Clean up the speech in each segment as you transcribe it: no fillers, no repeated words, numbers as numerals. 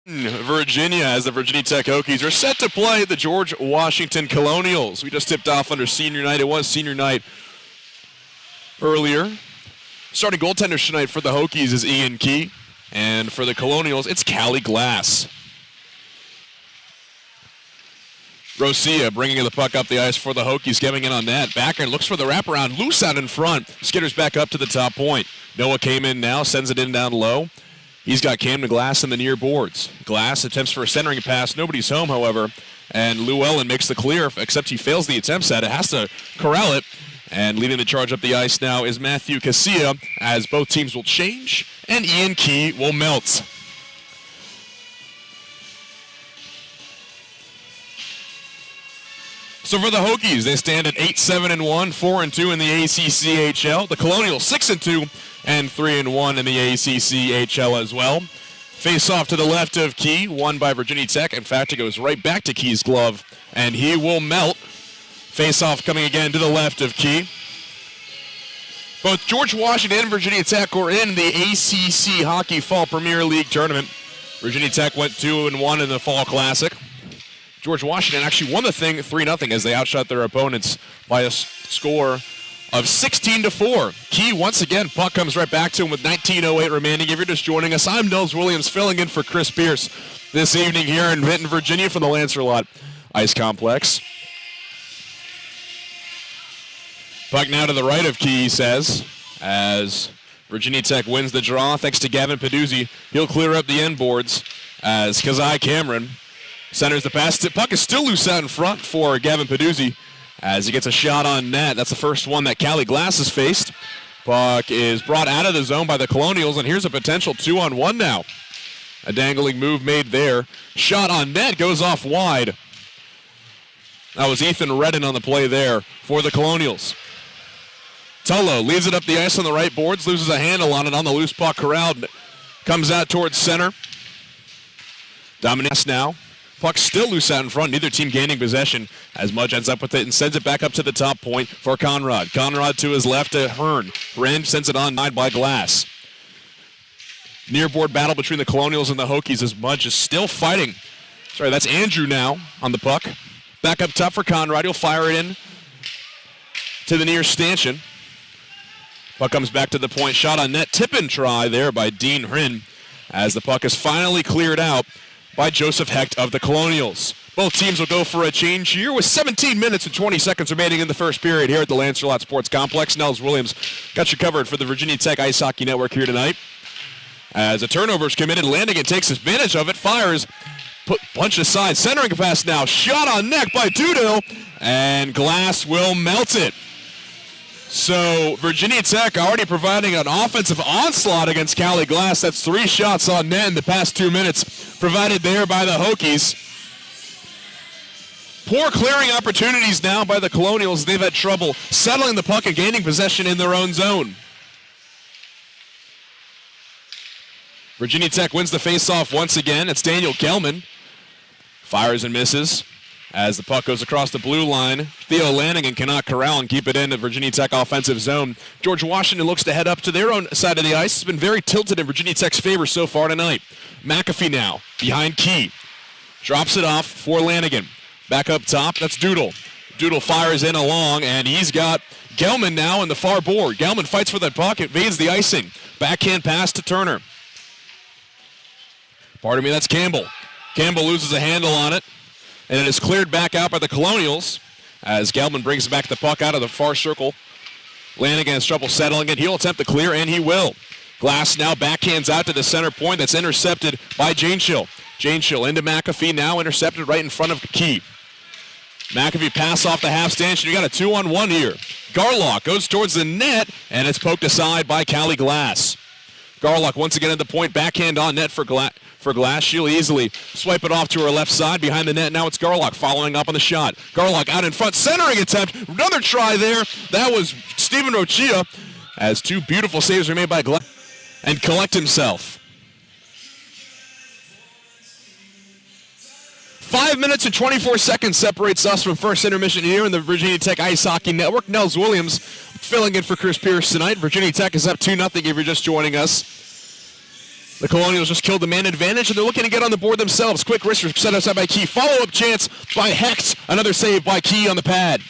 Virginia, as the Virginia Tech Hokies are set to play the George Washington Colonials. We just tipped off under senior night. It was senior night earlier. Starting goaltenders tonight for the Hokies is Ian Key, and for the Colonials, it's Callie Glass. Rosia bringing the puck up the ice for the Hokies, giving it on net. Backer looks for the wraparound, loose out in front. Skitters back up to the top point. Noah came in now, sends it in down low. He's got Camden Glass in the near boards. Glass attempts for a centering pass. Nobody's home, however. And Llewellyn makes the clear, except he fails the attempts at it. Has to corral it. And leading the charge up the ice now is Matthew Casilla, as both teams will change, and Ian Key will melt. So for the Hokies, they stand at 8-7-1, 4-2 in the ACCHL. The Colonials 6-2 and 3-1 in the ACCHL as well. Face off to the left of Key, won by Virginia Tech. In fact, it goes right back to Key's glove, and he will melt. Face off coming again to the left of Key. Both George Washington and Virginia Tech were in the ACC Hockey Fall Premier League tournament. Virginia Tech went 2-1 in the Fall Classic. George Washington actually won the thing 3-0 as they outshot their opponents by a score of 16-4. Key once again, puck comes right back to him with 19:08 remaining. If you're just joining us, I'm Nels Williams filling in for Chris Pierce this evening here in Vinton, Virginia from the Lancerlot Ice Complex. Puck now to the right of Key, he says, as Virginia Tech wins the draw thanks to Gavin Peduzzi. He'll clear up the end boards as Kazai Cameron centers the pass. The puck is still loose out in front for Gavin Peduzzi as he gets a shot on net. That's the first one that Callie Glass has faced. Puck is brought out of the zone by the Colonials, and here's a potential 2-on-1 now. A dangling move made there. Shot on net goes off wide. That was Ethan Redden on the play there for the Colonials. Tullo leaves it up the ice on the right boards, loses a handle on it on the loose puck corralled. Comes out towards center. Dominates now. Puck still loose out in front, neither team gaining possession as Mudge ends up with it and sends it back up to the top point for Conrad. Conrad to his left to Hearn. Hearn sends it on by Glass. Near board battle between the Colonials and the Hokies as Mudge is still fighting. Sorry, that's Andrew now on the puck. Back up top for Conrad. He'll fire it in to the near stanchion. Puck comes back to the point. Shot on net. Tip and try there by Dean Hrin as the puck is finally cleared out by Joseph Hecht of the Colonials. Both teams will go for a change here with 17 minutes and 20 seconds remaining in the first period here at the Lancerlot Sports Complex. Nels Williams got you covered for the Virginia Tech Ice Hockey Network here tonight. As a turnover is committed, Lanigan takes advantage of it, fires, punch aside, centering pass now, shot on net by Dudo, and Glass will melt it. So Virginia Tech already providing an offensive onslaught against Callie Glass. That's 3 shots on net in the past 2 minutes provided there by the Hokies. Poor clearing opportunities now by the Colonials. They've had trouble settling the puck and gaining possession in their own zone. Virginia Tech wins the faceoff once again. It's Daniel Gelman. Fires and misses. As the puck goes across the blue line, Theo Lanigan cannot corral and keep it in the Virginia Tech offensive zone. George Washington looks to head up to their own side of the ice. It's been very tilted in Virginia Tech's favor so far tonight. McAfee now, behind Key. Drops it off for Lanigan. Back up top, that's Doodle. Doodle fires in along, and he's got Gelman now in the far board. Gelman fights for that puck, evades the icing. Backhand pass to Turner. Pardon me, that's Campbell. Campbell loses a handle on it. And it is cleared back out by the Colonials as Gelman brings back the puck out of the far circle. Lanigan has trouble settling it. He'll attempt the clear, and he will. Glass now backhands out to the center point. That's intercepted by Janeshill. Janeshill into McAfee, now intercepted right in front of Key. McAfee pass off the half stanchion. You got a 2-on-1 here. Garlock goes towards the net, and it's poked aside by Callie Glass. Garlock once again at the point, backhand on net for Glass. She'll easily swipe it off to her left side behind the net. Now it's Garlock following up on the shot. Garlock out in front, centering attempt. Another try there. That was Stephen Rochia as 2 beautiful saves are made by Glass and collect himself. 5 minutes and 24 seconds separates us from first intermission here in the Virginia Tech Ice Hockey Network. Nels Williams filling in for Chris Pierce tonight. Virginia Tech is up 2-0 if you're just joining us. The Colonials just killed the man advantage, and they're looking to get on the board themselves. Quick wrist set aside by Key. Follow-up chance by Hecht. Another save by Key on the pad.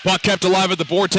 Puck kept alive at the board.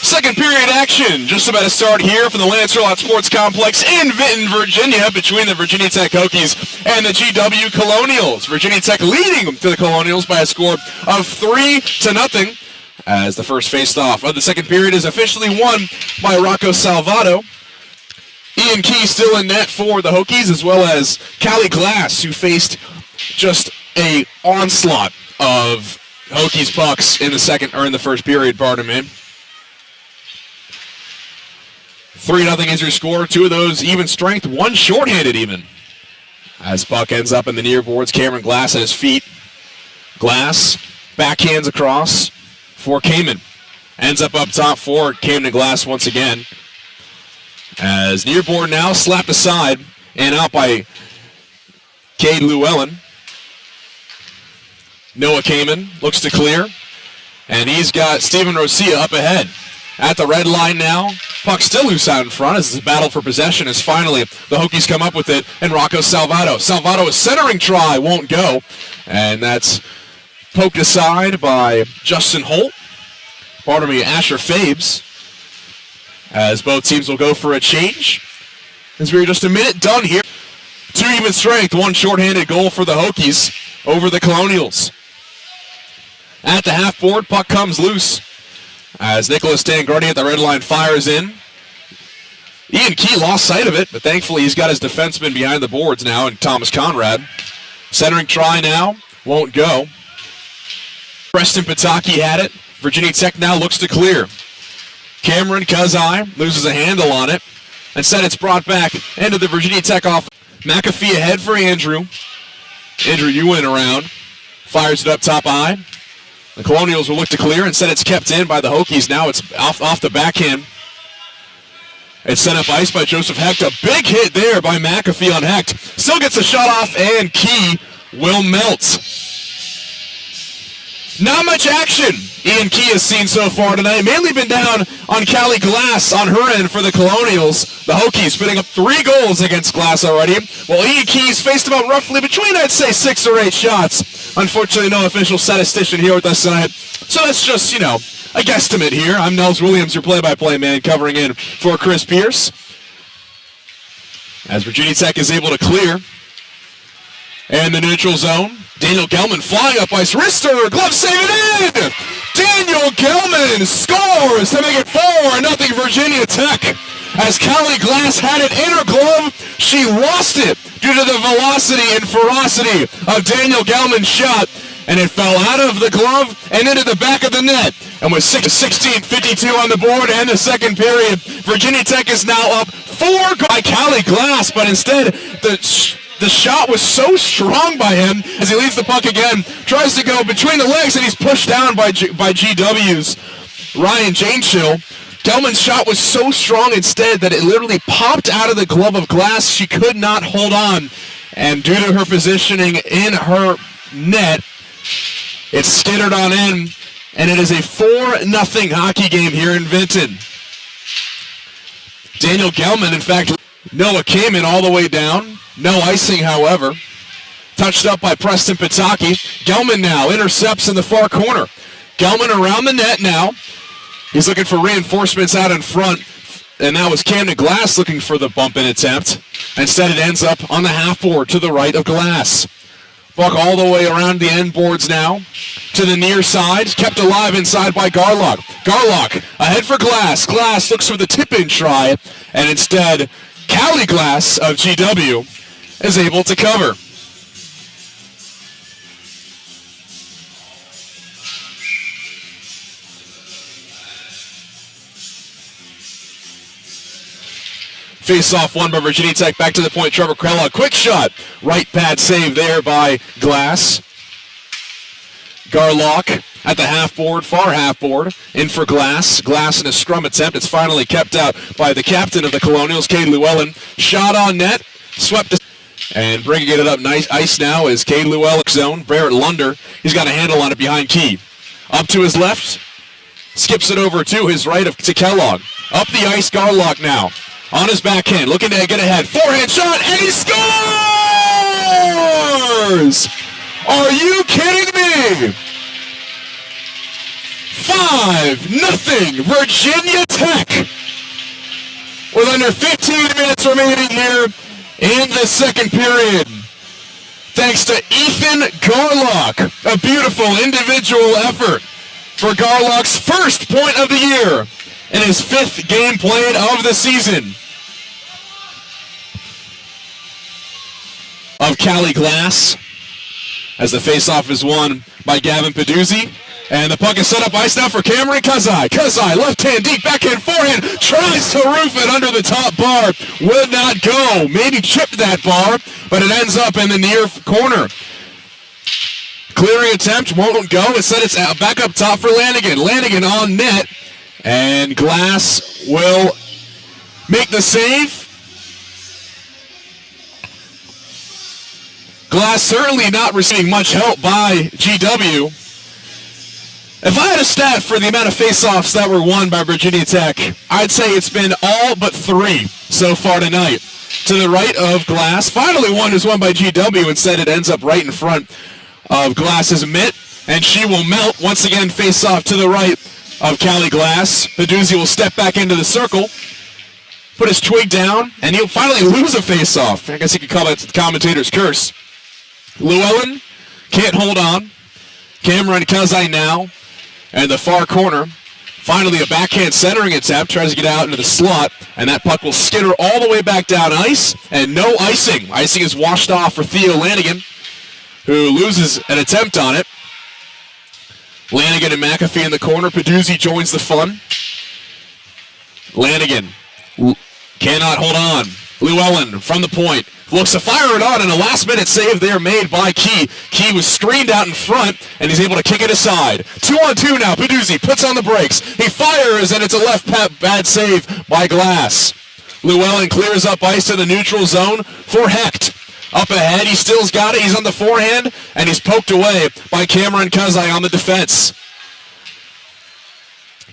Second period action just about to start here from the Lance Hurlott Sports Complex in Vinton, Virginia, between the Virginia Tech Hokies and the GW Colonials. Virginia Tech leading to the Colonials by a score of 3-0 as the first face-off of the second period is officially won by Rocco Salvato. Ian Key still in net for the Hokies, as well as Callie Glass, who faced just a onslaught of Hokies pucks in the first period, pardon me. 3-0 is your score. Two of those even strength, one shorthanded even. As puck ends up in the near boards, Cameron Glass at his feet. Glass backhands across for Kamen. Ends up top for Camden Glass once again. As near board now, slapped aside and out by Cade Llewellyn. Noah Kamen looks to clear, and he's got Steven Rosia up ahead. At the red line now, puck still loose out in front as the battle for possession is finally the Hokies come up with it, and Rocco Salvato. Salvato, a centering try, won't go, and that's poked aside by Justin Holt. Asher Fabes, as both teams will go for a change. As we're just a minute done here. 2 even strength, 1 shorthanded goal for the Hokies over the Colonials. At the half board, puck comes loose as Nicholas Tangardi at the red line fires in. Ian Key lost sight of it, but thankfully he's got his defenseman behind the boards now, and Thomas Conrad. Centering try now, won't go. Preston Pataki had it. Virginia Tech now looks to clear. Cameron Kazai loses a handle on it. Instead, it's brought back into the Virginia Tech off. McAfee ahead for Andrew. Andrew Ewan around. Fires it up top high. The Colonials will look to clear. Instead, it's kept in by the Hokies. Now it's off the backhand. It's sent up ice by Joseph Hecht. A big hit there by McAfee on Hecht. Still gets a shot off, and Key will melt. Not much action Ian Key has seen so far tonight. Mainly been down on Callie Glass on her end for the Colonials. The Hokies putting up 3 goals against Glass already. Well, Ian Key's faced about roughly between, I'd say, 6 or 8 shots. Unfortunately, no official statistician here with us tonight. So that's just, a guesstimate here. I'm Nels Williams, your play-by-play man, covering in for Chris Pierce. As Virginia Tech is able to clear. And the neutral zone. Daniel Gelman flying up ice. Wrister, glove save it in! Daniel Gelman scores to make it 4-0 Virginia Tech. As Callie Glass had it in her glove, she lost it due to the velocity and ferocity of Daniel Gelman's shot. And it fell out of the glove and into the back of the net. And with 16:52 on the board and the second period, Virginia Tech is now up 4 by Callie Glass, but instead the shot was so strong by him as he leads the puck again, tries to go between the legs, and he's pushed down by GW's Ryan Janeshill. Gelman's shot was so strong instead that it literally popped out of the glove of Glass. She could not hold on, and due to her positioning in her net, it skittered on in, and it is a 4-0 hockey game here in Vinton. Daniel Gelman, in fact, Noah Kamen all the way down. No icing, however. Touched up by Preston Pataki. Gelman now intercepts in the far corner. Gelman around the net now. He's looking for reinforcements out in front. And that was Camden Glass looking for the bump-in attempt. Instead, it ends up on the half board to the right of Glass. Puck all the way around the end boards now. To the near side. Kept alive inside by Garlock. Garlock ahead for Glass. Glass looks for the tip-in try. And instead, Callie Glass of GW is able to cover. Face-off won by Virginia Tech. Back to the point, Trevor Krella. Quick shot. Right pad save there by Glass. Garlock at the half board, far half board, in for Glass. Glass in a scrum attempt. It's finally kept out by the captain of the Colonials, Cade Llewellyn. Shot on net. Swept and bringing it up nice ice now is Cade Llewellyn's zone. Barrett Lunder, he's got a handle on it behind Key. Up to his left, skips it over to his right to Kellogg. Up the ice, Garlock now. On his backhand, looking to get ahead. Forehand shot, and he scores! Are you kidding me? 5-0 Virginia Tech. With under 15 minutes remaining here in the second period. Thanks to Ethan Garlock. A beautiful individual effort for Garlock's first point of the year in his 5th game played of the season. Of Callie Glass, as the faceoff is won by Gavin Peduzzi. And the puck is set up ice now for Cameron Kazai. Kazai, left hand, deep backhand, forehand, tries to roof it under the top bar. Would not go. Maybe chipped that bar, but it ends up in the near corner. Clearing attempt, won't go. Instead, it's back up top for Lanigan. Lanigan on net, and Glass will make the save. Glass certainly not receiving much help by GW. If I had a stat for the amount of face-offs that were won by Virginia Tech, I'd say it's been all but 3 so far tonight. To the right of Glass. Finally, one is won by GW. Instead, it ends up right in front of Glass's mitt, and she will melt. Once again, face-off to the right of Callie Glass. Peduzzi will step back into the circle, put his twig down, and he'll finally lose a face-off. I guess you could call that the commentator's curse. Llewellyn can't hold on. Cameron Kazai now in the far corner. Finally, a backhand centering attempt. Tries to get out into the slot, and that puck will skitter all the way back down ice, and no icing. Icing is washed off for Theo Lanigan, who loses an attempt on it. Lanigan and McAfee in the corner. Peduzzi joins the fun. Lanigan cannot hold on. Llewellyn from the point. Looks to fire it on, and a last-minute save there made by Key. Key was screened out in front, and he's able to kick it aside. 2-on-2 now. Peduzzi puts on the brakes. He fires, and it's a left bad save by Glass. Llewellyn clears up ice to the neutral zone for Hecht. Up ahead, he still's got it. He's on the forehand, and he's poked away by Cameron Kazai on the defense.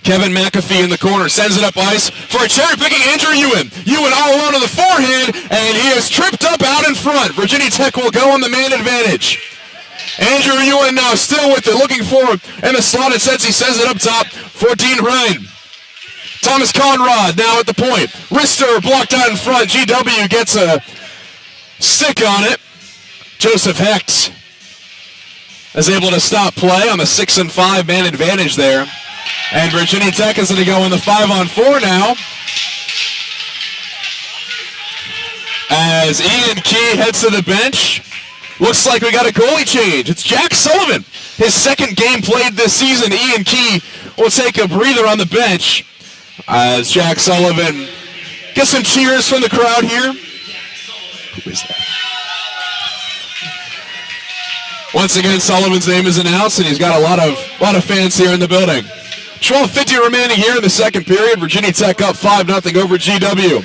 Kevin McAfee in the corner sends it up ice for a cherry-picking Andrew Ewan. Ewan all alone on the forehand, and he is tripped up out in front. Virginia Tech will go on the man advantage. Andrew Ewan now still with it, looking for in the slot. It says he sends it up top for Dean Ryan. Thomas Conrad now at the point. Rister blocked out in front. GW gets a stick on it. Joseph Hecht is able to stop play on the 6-5 man advantage there. And Virginia Tech is going to go in the 5-on-4 now. As Ian Key heads to the bench. Looks like we got a goalie change. It's Jack Sullivan. His second game played this season. Ian Key will take a breather on the bench. As Jack Sullivan gets some cheers from the crowd here. Who is that? Once again, Sullivan's name is announced, and he's got a lot of fans here in the building. 12:50 remaining here in the second period. Virginia Tech up 5-0 over GW.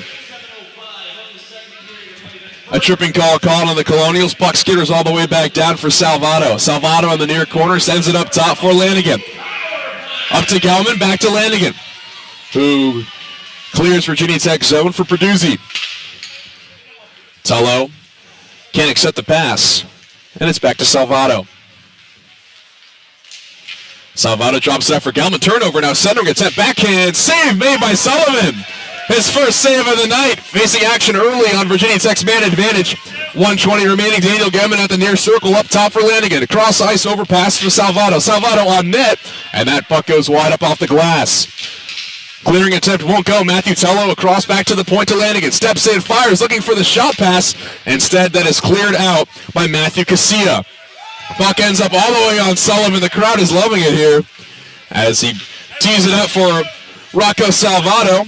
A tripping call called on the Colonials. Puck skitters all the way back down for Salvato. Salvato in the near corner sends it up top for Lanigan. Up to Gelman, back to Lanigan, who clears Virginia Tech zone for Peduzzi. Tullo can't accept the pass, and it's back to Salvato. Salvato drops it up for Gelman. Turnover now, centering attempt, backhand, save made by Sullivan. His first save of the night, facing action early on Virginia Tech's man advantage. 1:20 remaining. Daniel Gelman at the near circle, up top for Lanigan. Across ice, overpass for Salvato. Salvato on net, and that puck goes wide up off the glass. Clearing attempt won't go. Matthew Tullo across back to the point to Lanigan. Steps in, fires, looking for the shot pass. Instead, that is cleared out by Matthew Casilla. Puck ends up all the way on Sullivan. The crowd is loving it here as he tees it up for Rocco Salvato.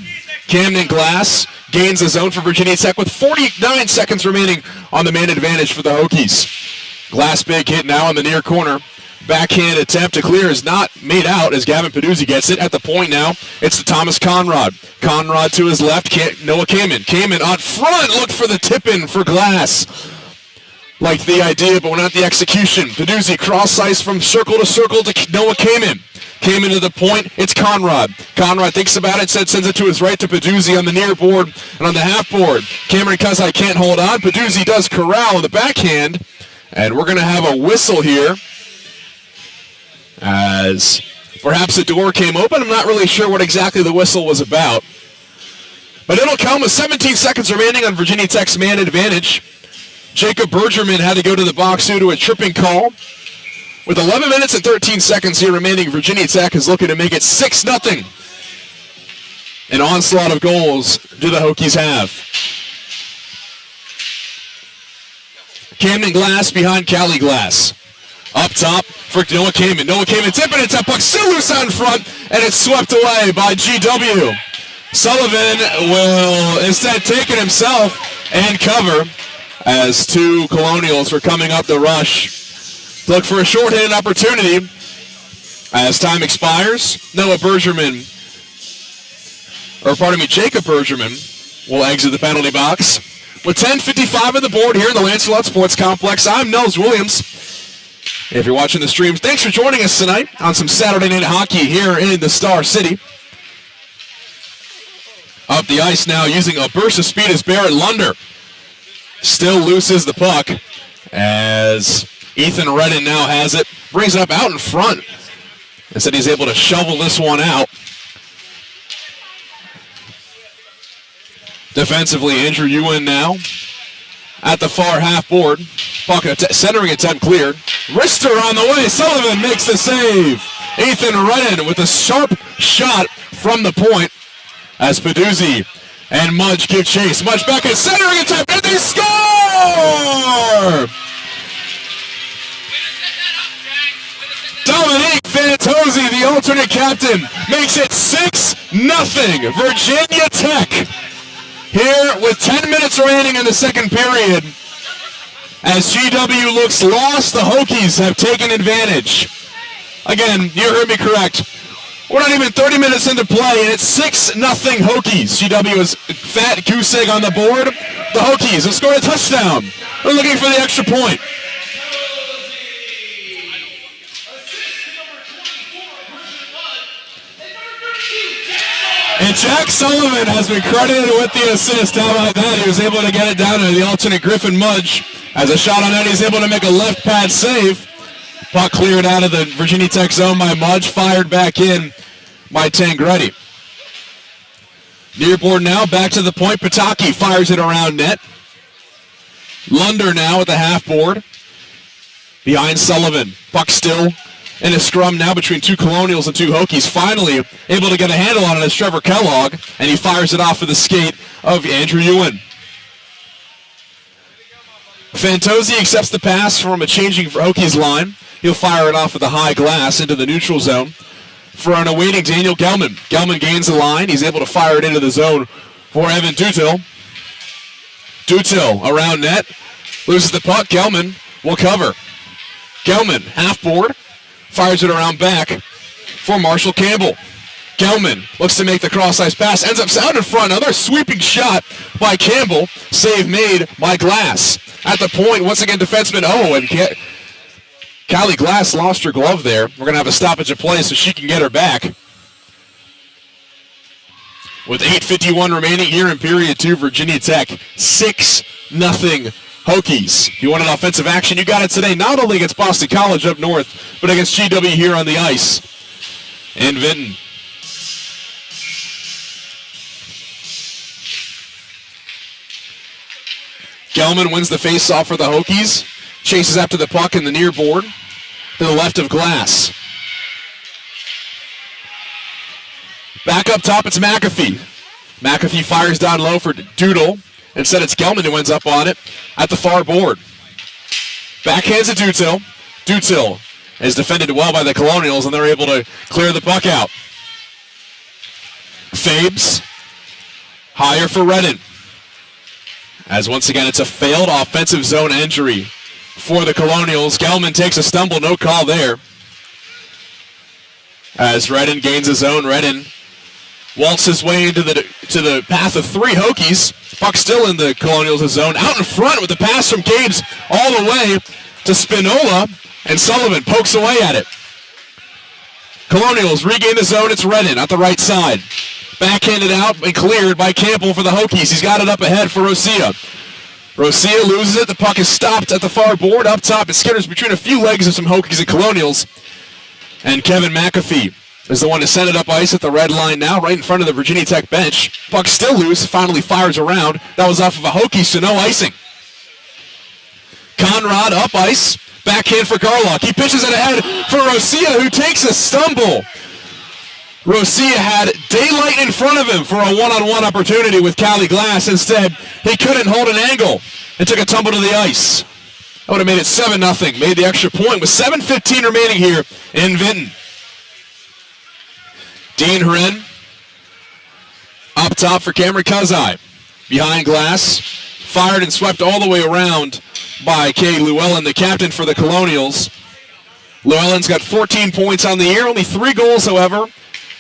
Camden Glass gains the zone for Virginia Tech with 49 seconds remaining on the man advantage for the Hokies. Glass big hit now in the near corner. Backhand attempt to clear is not made out as Gavin Peduzzi gets it. At the point now, it's to Thomas Conrad. Conrad to his left, Noah Kamen. Kamen on front, looked for the tip-in for Glass. Liked the idea, but not the execution. Peduzzi cross ice from circle to Noah Kamen. Kamen to the point, it's Conrad. Conrad thinks about it, sends it to his right to Peduzzi on the near board and on the half board. Cameron Kazai can't hold on. Peduzzi does corral in the backhand, and we're going to have a whistle here as perhaps the door came open. I'm not really sure what exactly the whistle was about, but it'll come with 17 seconds remaining on Virginia Tech's man advantage. Jacob Bergerman had to go to the box due to a tripping call. With 11 minutes and 13 seconds here remaining, Virginia Tech is looking to make it 6-0. An onslaught of goals do the Hokies have. Camden Glass behind Callie Glass. Up top for Noah Kamen. Noah Kamen tipping it, that puck still loose out in front, and it's swept away by GW. Sullivan will instead take it himself and cover as two Colonials were coming up the rush. Look for a short-handed opportunity as time expires. Jacob Bergerman will exit the penalty box. With 10:55 on the board here in the Lancelot Sports Complex, I'm Nels Williams. If you're watching the stream, thanks for joining us tonight on some Saturday night hockey here in the Star City. Up the ice now using a burst of speed is Barrett Lunder. Still loses the puck as Ethan Redden now has it. Brings it up out in front. Instead he's able to shovel this one out. Defensively, Andrew Ewan now at the far half board. Puck centering attempt cleared. Rister on the way. Sullivan makes the save. Ethan Redden with a sharp shot from the point as Peduzzi and Mudge give chase. Mudge back at centering attempt and they score! Dominique Fantozzi, the alternate captain, makes it 6-0 Virginia Tech. Here with 10 minutes remaining in the second period. As GW looks lost, the Hokies have taken advantage. Again, you heard me correct. We're not even 30 minutes into play, and it's 6-0 Hokies. GW is fat goose egg on the board. The Hokies have scored a touchdown. They're looking for the extra point. And Jack Sullivan has been credited with the assist. How about that? He was able to get it down to the alternate Griffin Mudge. As a shot on net, he's able to make a left pad save. Puck cleared out of the Virginia Tech zone by Mudge, fired back in by Tangretti. Near board now, back to the point. Pataki fires it around net. Lunder now at the half board. Behind Sullivan. Puck still in a scrum now between two Colonials and two Hokies. Finally able to get a handle on it as Trevor Kellogg, and he fires it off of the skate of Andrew Ewan. Fantozzi accepts the pass from a changing Hokies line. He'll fire it off of the high glass into the neutral zone for an awaiting Daniel Gelman. Gelman gains the line. He's able to fire it into the zone for Evan Dutil. Dutil around net. Loses the puck. Gelman will cover. Gelman, half board. Fires it around back for Marshall Campbell. Gelman looks to make the cross-ice pass. Ends up out in front. Another sweeping shot by Campbell. Save made by Glass. At the point, once again, defenseman and Callie Glass lost her glove there. We're going to have a stoppage of play so she can get her back. With 8:51 remaining here in period 2, Virginia Tech 6-0 Hokies. If you want an offensive action, you got it today, not only against Boston College up north, but against GW here on the ice in Vinton. Gelman wins the face-off for the Hokies. Chases after the puck in the near board to the left of Glass. Back up top, it's McAfee. McAfee fires down low for Doodle. Instead, it's Gelman who ends up on it at the far board. Backhands to Dutil. Dutil is defended well by the Colonials, and they're able to clear the puck out. Fabes. Higher for Redden. As once again, it's a failed offensive zone injury for the Colonials. Gelman takes a stumble, no call there. As Redden gains his own, Redden waltzes his way into the path of three Hokies. Puck still in the Colonials' zone. Out in front with the pass from Gabes all the way to Spinola, and Sullivan pokes away at it. Colonials regain the zone. It's Redden at the right side. Backhanded out and cleared by Campbell for the Hokies. He's got it up ahead for Rosia. Rosia loses it. The puck is stopped at the far board. Up top, it skitters between a few legs of some Hokies and Colonials. And Kevin McAfee is the one to send it up ice at the red line now, right in front of the Virginia Tech bench. Puck still loose, finally fires around. That was off of a Hokie, so no icing. Conrad up ice, backhand for Garlock. He pitches it ahead for Rosia, who takes a stumble. Rosia had daylight in front of him for a one-on-one opportunity with Callie Glass. Instead, he couldn't hold an angle and took a tumble to the ice. That would have made it 7-0. Made the extra point with 7:15 remaining here in Vinton. Dean Hren up top for Cameron Kazai. Behind Glass, fired and swept all the way around by Kay Llewellyn, the captain for the Colonials. Llewellyn's got 14 points on the year, only 3 goals, however,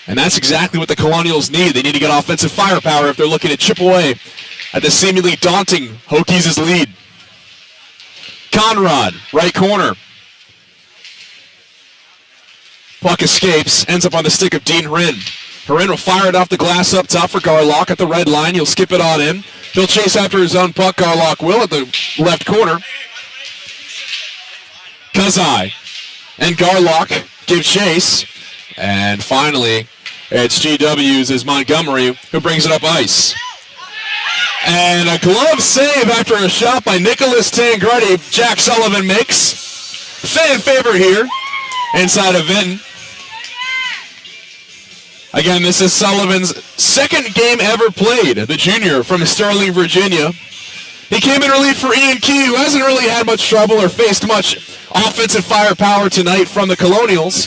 And that's exactly what the Colonials need. They need to get offensive firepower if they're looking to chip away at the seemingly daunting Hokies' lead. Conrad, right corner. Puck escapes, ends up on the stick of Dean Hrin. Hrin will fire it off the glass up top for Garlock at the red line. He'll skip it on in. He'll chase after his own puck. Garlock will at the left corner. Kazai and Garlock give chase. And finally, it's GW's Montgomery who brings it up ice. And a glove save after a shot by Nicholas Tangredi. Jack Sullivan makes. Fan favorite here inside of Vinton. Again, this is Sullivan's second game ever played, the junior from Sterling, Virginia. He came in relief for Ian Key, who hasn't really had much trouble or faced much offensive firepower tonight from the Colonials.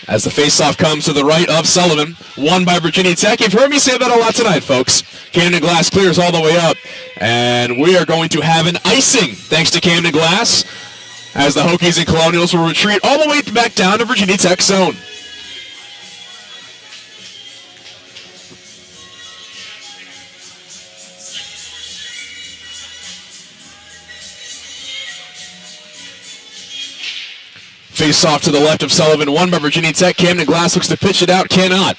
As the faceoff comes to the right of Sullivan, won by Virginia Tech. You've heard me say that a lot tonight, folks. Camden Glass clears all the way up, and we are going to have an icing thanks to Camden Glass, as the Hokies and Colonials will retreat all the way back down to Virginia Tech zone. Face off to the left of Sullivan, won by Virginia Tech. Camden Glass looks to pitch it out, cannot.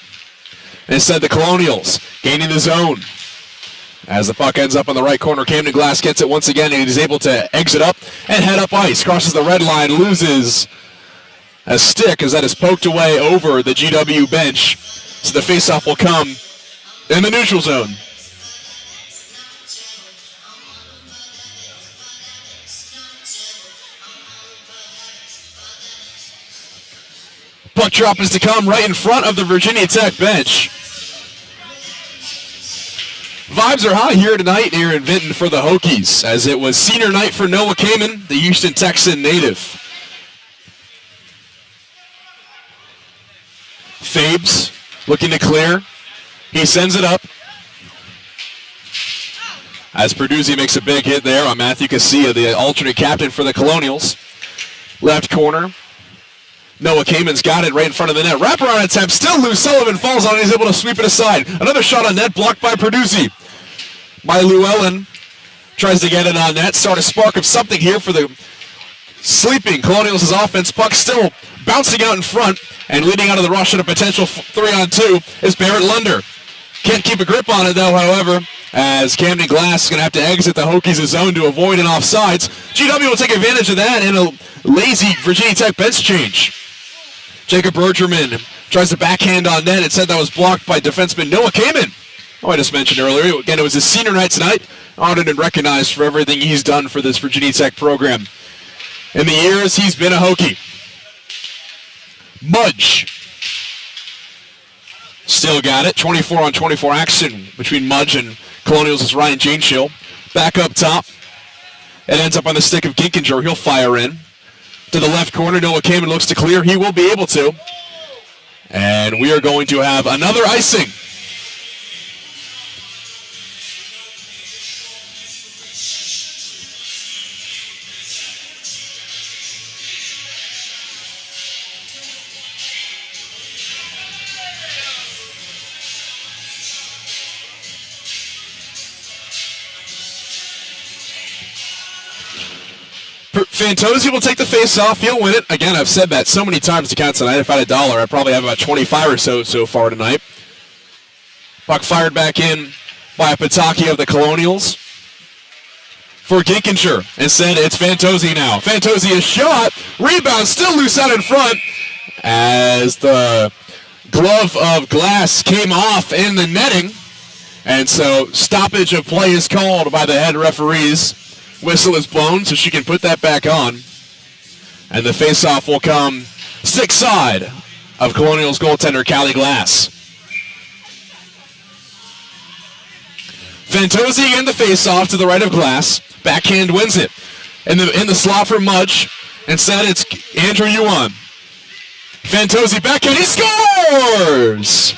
Instead, the Colonials gaining the zone. As the puck ends up on the right corner, Camden Glass gets it once again, and he's able to exit up and head up ice. Crosses the red line, loses a stick as that is poked away over the GW bench. So the faceoff will come in the neutral zone. Puck drop is to come right in front of the Virginia Tech bench. Vibes are high here tonight here in Vinton for the Hokies, as it was senior night for Noah Kamen, the Houston Texan native. Fabes looking to clear. He sends it up. As Perduzzi makes a big hit there on Matthew Casilla, the alternate captain for the Colonials. Left corner. Noah Kamen's got it right in front of the net. Wraparound attempt, still loose. Sullivan falls on it. He's able to sweep it aside. Another shot on net, blocked by Perduzzi. By Llewellyn. Tries to get it on net. Start a spark of something here for the sleeping Colonials' offense. Puck still bouncing out in front. And leading out of the rush at a potential 3-on-2 is Barrett Lunder. Can't keep a grip on it, though, however, as Camden Glass is going to have to exit the Hokies' zone to avoid an offsides. GW will take advantage of that in a lazy Virginia Tech bench change. Jacob Bergerman tries to backhand on net. It said that was blocked by defenseman Noah Kamen. Oh, I just mentioned earlier. Again, it was his senior night tonight. Honored and recognized for everything he's done for this Virginia Tech program. In the years he's been a Hokie. Mudge. Still got it. 24-on-24 action between Mudge and Colonials' Ryan Janeshill. Back up top. It ends up on the stick of Ginkinger. He'll fire in. To the left corner, Noah Kamen looks to clear. He will be able to. And we are going to have another icing. Fantozzi will take the face-off. He'll win it. Again, I've said that so many times to count tonight. If I had $1, I probably have about 25 or so far tonight. Puck fired back in by Pataki of the Colonials. For Ginkinger. Instead, it's Fantozzi now. Fantozzi is shot. Rebound still loose out in front as the glove of Glass came off in the netting. And so stoppage of play is called by the head referees. Whistle is blown so she can put that back on. And the face-off will come stick side of Colonials goaltender Callie Glass. Fantozzi again the face-off to the right of Glass. Backhand wins it. In the slot for Mudge. Instead it's Andrew Yuan. Fantozzi backhand, he scores!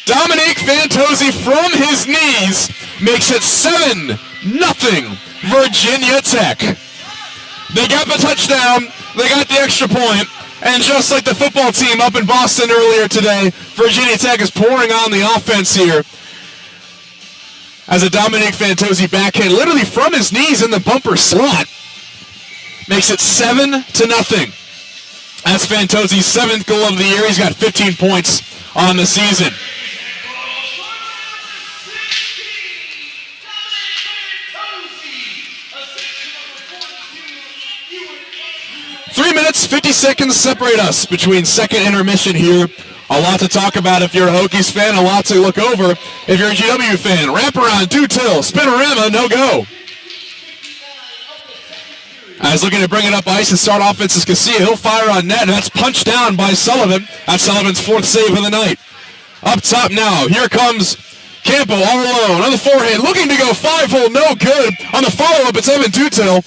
Dominique Fantozzi from his knees makes it 7-0 Virginia Tech. They got the touchdown. They got the extra point. And just like the football team up in Boston earlier today, Virginia Tech is pouring on the offense here. As a Dominic Fantozzi backhand, literally from his knees in the bumper slot, makes it 7-0. That's Fantozzi's 7th goal of the year. He's got 15 points on the season. Three minutes, 50 seconds separate us between second intermission here. A lot to talk about if you're a Hokies fan, a lot to look over if you're a GW fan. Wraparound, do-till, spinorama, no go. As looking to bring it up ice and start offense is Casilla. He'll fire on net, and that's punched down by Sullivan. That's Sullivan's 4th save of the night. Up top now, here comes Campo all alone on the forehand, looking to go 5-hole, no good. On the follow-up, it's Evan Dutil.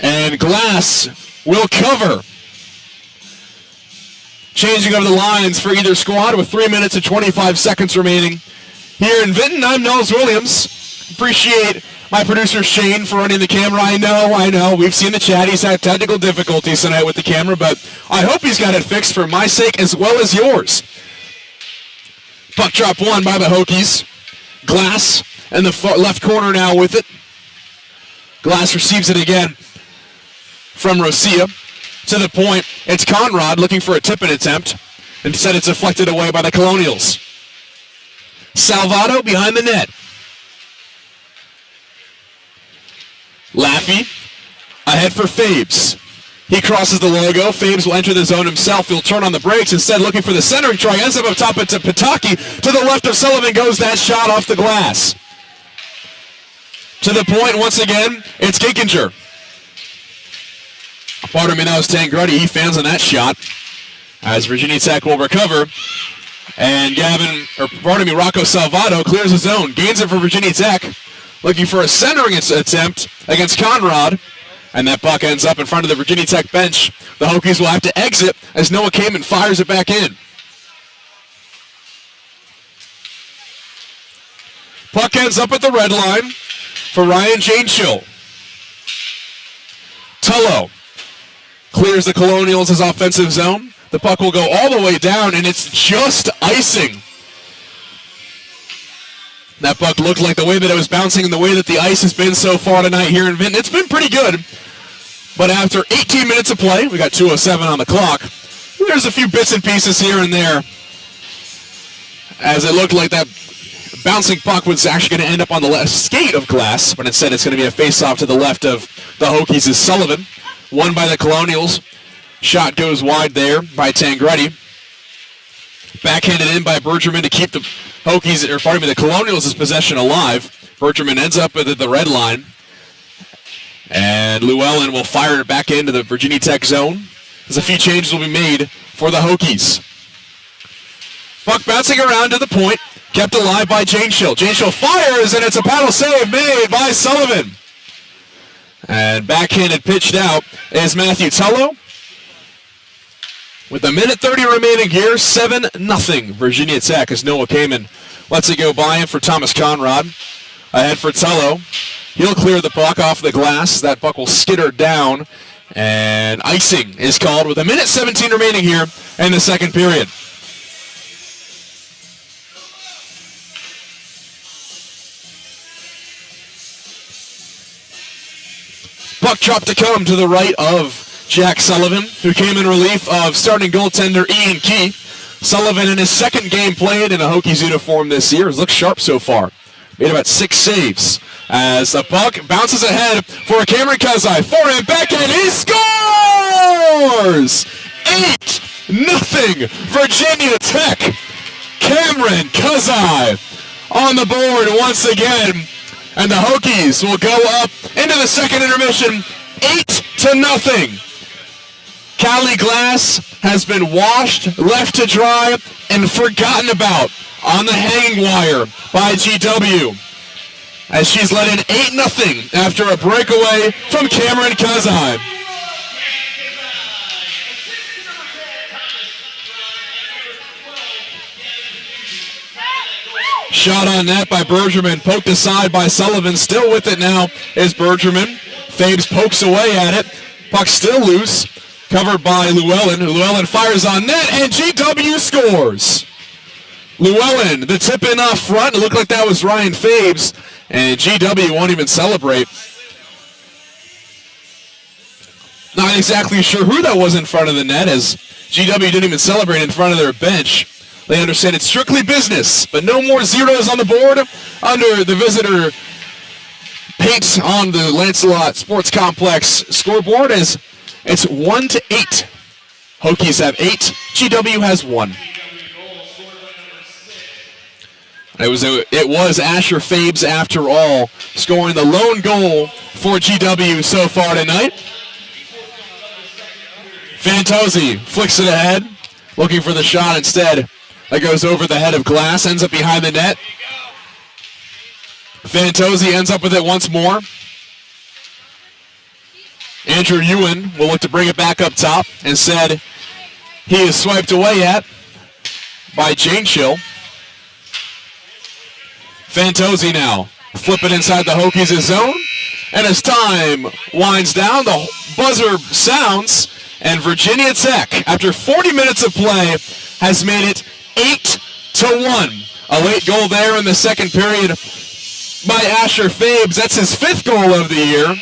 And Glass will cover. Changing over the lines for either squad with 3 minutes and 25 seconds remaining. Here in Vinton, I'm Nels Williams. Appreciate my producer Shane for running the camera. I know. We've seen the chat. He's had technical difficulties tonight with the camera, but I hope he's got it fixed for my sake as well as yours. Puck drop won by the Hokies. Glass in the left corner now with it. Glass receives it again from Rosia. To the point, it's Conrad looking for a tip-in attempt. Instead, it's deflected away by the Colonials. Salvato behind the net. Laffey ahead for Fabes. He crosses the logo. Fabes will enter the zone himself. He'll turn on the brakes. Instead, looking for the centering try. Ends up top into Pataki. To the left of Sullivan goes that shot off the glass. To the point, once again, it's Ginkinger. Pardon me, that was Tangrudi. He fans on that shot as Virginia Tech will recover. And Rocco Salvato clears the zone. Gains it for Virginia Tech. Looking for a centering attempt against Conrad. And that puck ends up in front of the Virginia Tech bench. The Hokies will have to exit as Noah Kamen fires it back in. Puck ends up at the red line for Ryan Janeshill. Tullo clears the Colonials' offensive zone. The puck will go all the way down, and it's just icing. That puck looked like the way that it was bouncing and the way that the ice has been so far tonight here in Vinton. It's been pretty good. But after 18 minutes of play, we got 2:07 on the clock. There's a few bits and pieces here and there, as it looked like that bouncing puck was actually going to end up on the left skate of Glass, but instead it's going to be a face-off to the left of the Hokies is Sullivan. Won by the Colonials. Shot goes wide there by Tangrudi. Backhanded in by Bergerman to keep the the Colonials' possession alive. Bergerman ends up at the red line. And Llewellyn will fire it back into the Virginia Tech zone. As a few changes will be made for the Hokies. Puck bouncing around to the point. Kept alive by Janeshill. Janeshill fires, and it's a paddle save made by Sullivan. And backhanded pitched out is Matthew Tullo. With a minute 30 remaining here, 7-0 Virginia Tech as Noah Kamen lets it go by him for Thomas Conrad. Ahead for Tullo. He'll clear the puck off the glass. That puck will skitter down. And icing is called with a minute 17 remaining here in the second period. Puck drop to come to the right of Jack Sullivan, who came in relief of starting goaltender Ian Key. Sullivan in his second game played in a Hokies uniform this year has looked sharp so far. Made about 6 saves as the puck bounces ahead for Cameron Kazai. Forehand, backhand, he scores! 8-0 Virginia Tech. Cameron Kazai on the board once again. And the Hokies will go up into the second intermission, 8-0. Callie Glass has been washed, left to dry, and forgotten about on the hanging wire by GW. As she's let in 8-0 after a breakaway from Cameron Kazai. Shot on net by Bergerman, poked aside by Sullivan. Still with it now is Bergerman. Fabes pokes away at it. Puck still loose. Covered by Llewellyn. Llewellyn fires on net, and GW scores. Llewellyn, the tip in off front. It looked like that was Ryan Fabes, and GW won't even celebrate. Not exactly sure who that was in front of the net, as GW didn't even celebrate in front of their bench. They understand it's strictly business, but no more zeros on the board under the visitor paint on the Lancelot Sports Complex scoreboard, as it's 1-8. Hokies have 8. GW has 1. It was Asher Fabes, after all, scoring the lone goal for GW so far tonight. Fantozzi flicks it ahead, looking for the shot instead. That goes over the head of Glass, ends up behind the net. Fantozzi ends up with it once more. Andrew Ewan will look to bring it back up top. Instead, he is swiped away at by Jane Chill. Fantozzi now flip it inside the Hokies' zone. And as time winds down, the buzzer sounds, and Virginia Tech, after 40 minutes of play, has made it 8-1. A late goal there in the second period by Asher Fabes. That's his 5th goal of the year.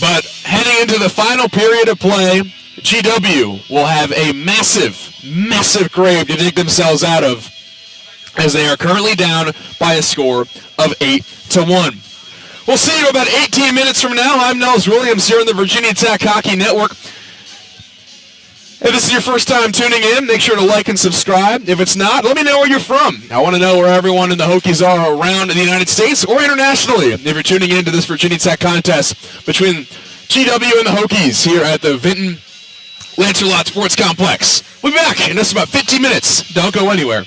But heading into the final period of play, GW will have a massive, massive grave to dig themselves out of, as they are currently down by a score of 8-1. We'll see you about 18 minutes from now. I'm Nels Williams here on the Virginia Tech Hockey Network. If this is your first time tuning in, make sure to like and subscribe. If it's not, let me know where you're from. I want to know where everyone in the Hokies are around in the United States or internationally, if you're tuning into this Virginia Tech contest between GW and the Hokies here at the Vinton Lancelot Sports Complex. We'll be back in just about 15 minutes. Don't go anywhere.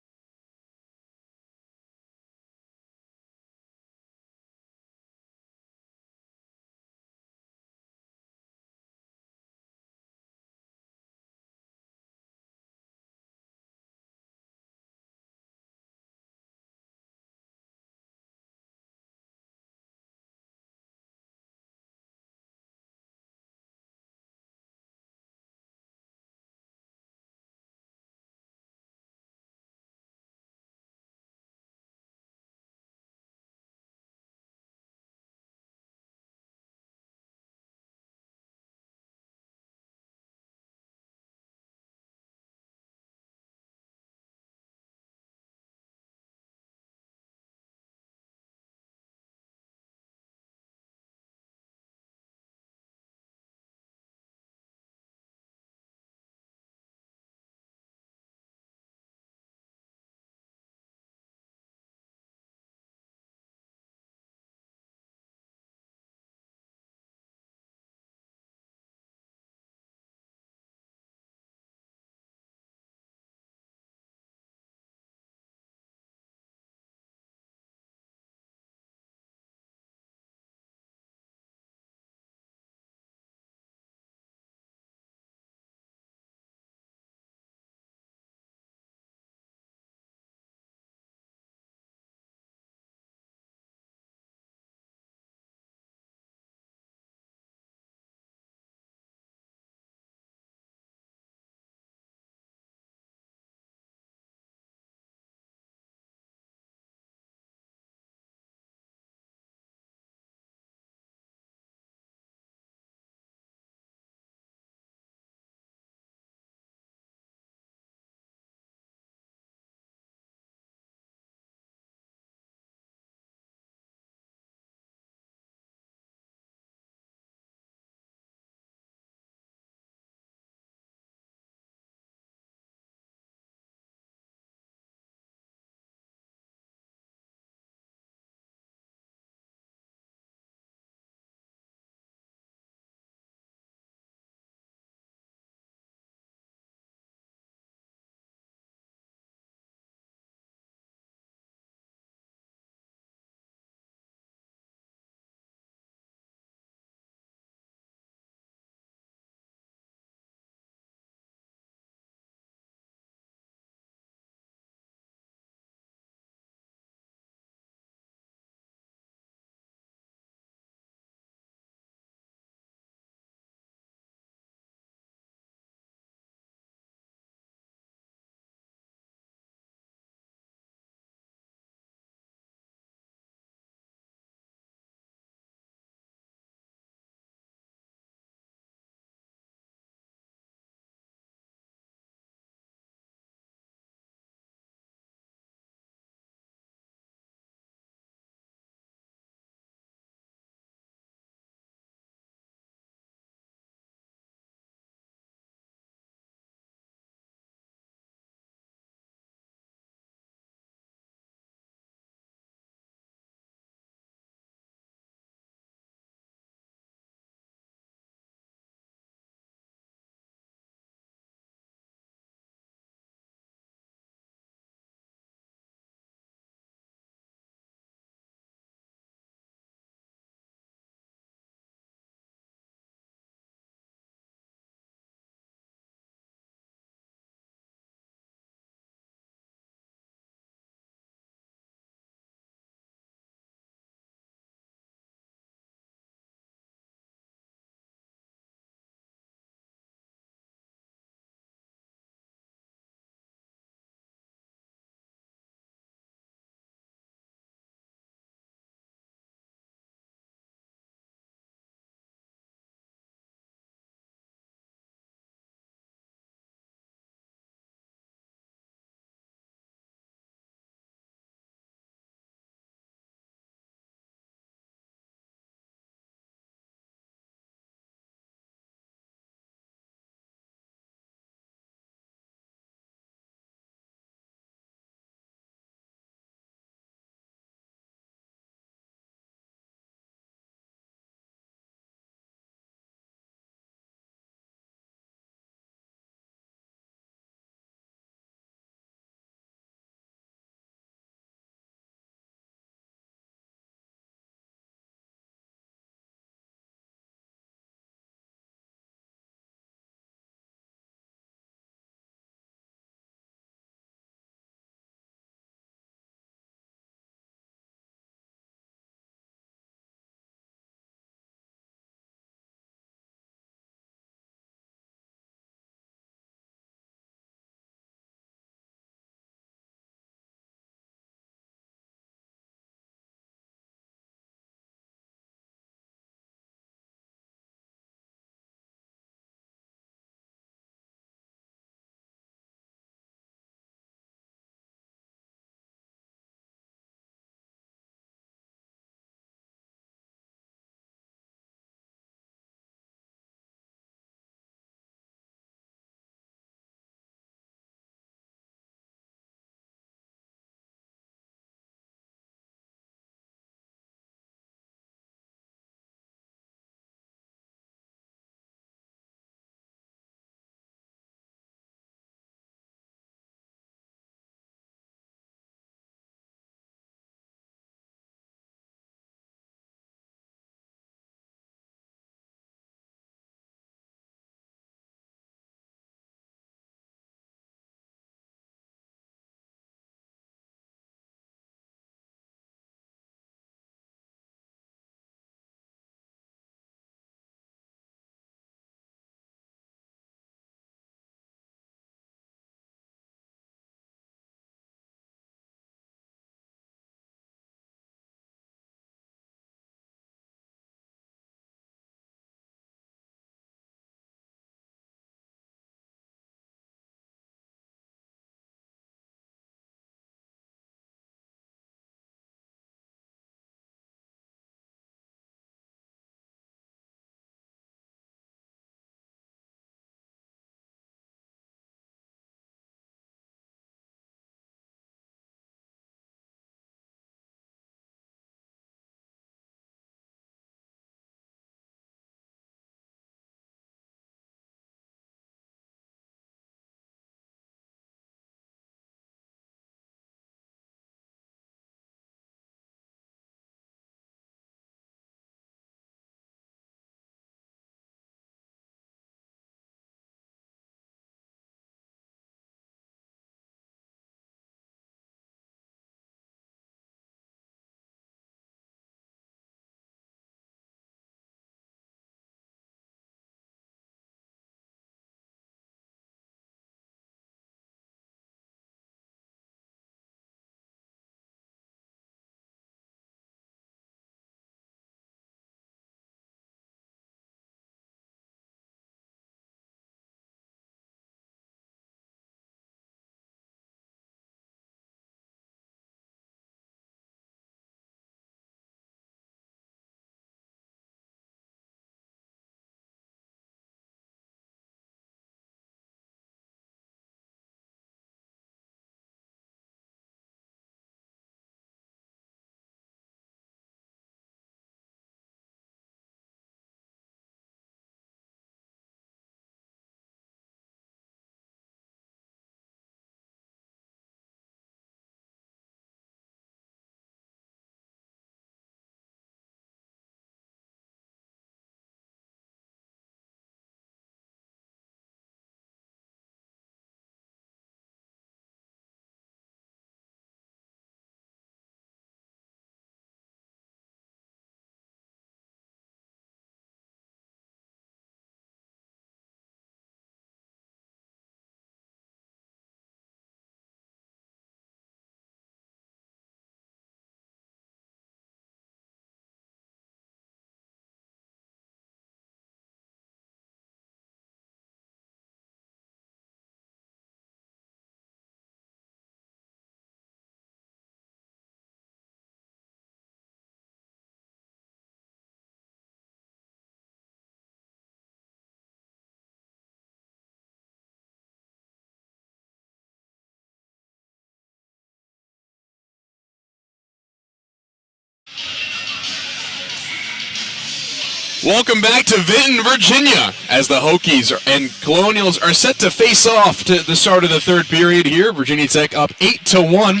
Welcome back to Vinton, Virginia, as the Hokies and Colonials are set to face off to the start of the third period here. Virginia Tech up 8-1.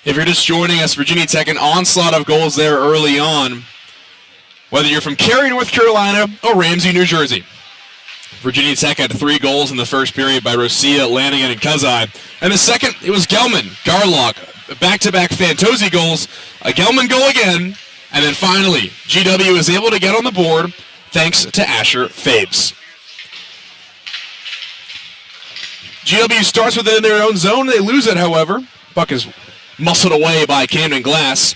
If you're just joining us, Virginia Tech an onslaught of goals there early on. Whether you're from Cary, North Carolina, or Ramsey, New Jersey. Virginia Tech had 3 goals in the first period by Rosia, Lanigan, and Kazai. And the second, it was Gelman, Garlock, back-to-back Fantozzi goals, a Gelman goal again, and then finally, GW is able to get on the board thanks to Asher Fabes. GW starts within their own zone. They lose it, however. Puck is muscled away by Camden Glass.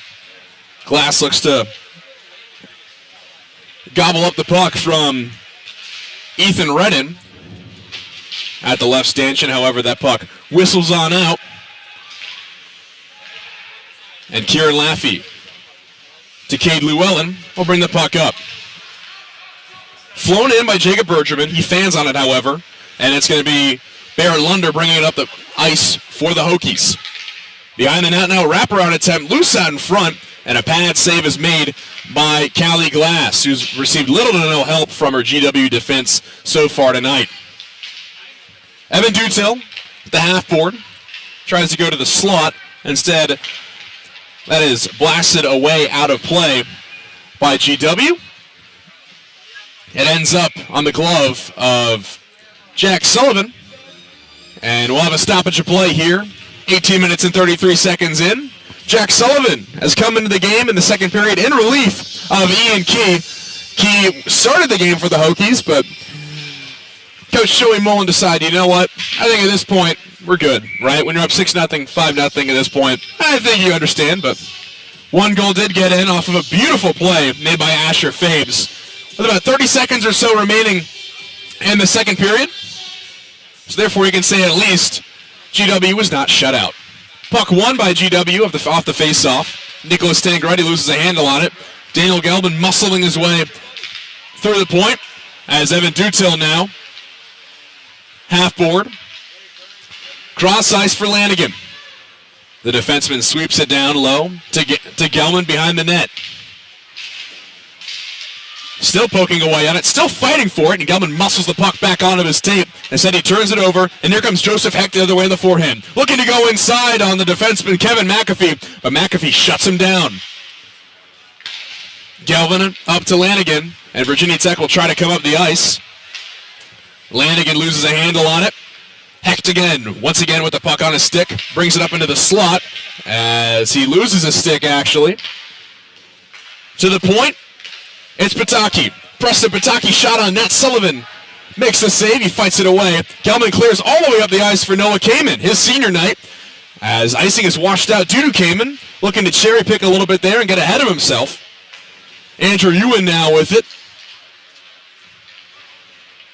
Glass looks to gobble up the puck from Ethan Redden at the left stanchion. However, that puck whistles on out. And Kieran Laffey to Cade Llewellyn will bring the puck up. Flown in by Jacob Bergerman. He fans on it, however, and it's going to be Barrett Lunder bringing it up the ice for the Hokies. Behind the net now, wraparound attempt, loose out in front, and a pad save is made by Callie Glass, who's received little to no help from her GW defense so far tonight. Evan Dutil, the half-board, tries to go to the slot. Instead, that is blasted away out of play by GW. It ends up on the glove of Jack Sullivan. And we'll have a stoppage of play here. 18 minutes and 33 seconds in. Jack Sullivan has come into the game in the second period in relief of Ian Key. Key started the game for the Hokies, but Coach Joey Mullen decided, you know what, I think at this point, we're good, right? When you're up 6-0, 5-0 at this point, I think you understand, but one goal did get in off of a beautiful play made by Asher Fabes. With about 30 seconds or so remaining in the second period, so therefore you can say at least GW was not shut out. Puck won by GW off the face-off. Nicholas Tangretti loses a handle on it. Daniel Gelman muscling his way through the point as Evan Dutil now. Half-board. Cross ice for Lanigan. The defenseman sweeps it down low to Gelman behind the net. Still poking away on it, still fighting for it, and Gelman muscles the puck back onto his tape. Instead, he turns it over, and here comes Joseph Heck the other way in the forehand. Looking to go inside on the defenseman, Kevin McAfee, but McAfee shuts him down. Gelman up to Lanigan, and Virginia Tech will try to come up the ice. Lanigan loses a handle on it. Hecht again, once again with the puck on his stick, brings it up into the slot as he loses a stick, actually. To the point, it's Pataki. Preston Pataki shot on net. Sullivan makes the save. He fights it away. Gelman clears all the way up the ice for Noah Kamen, his senior night, as icing is washed out due to Kamen, looking to cherry pick a little bit there and get ahead of himself. Andrew Ewan now with it.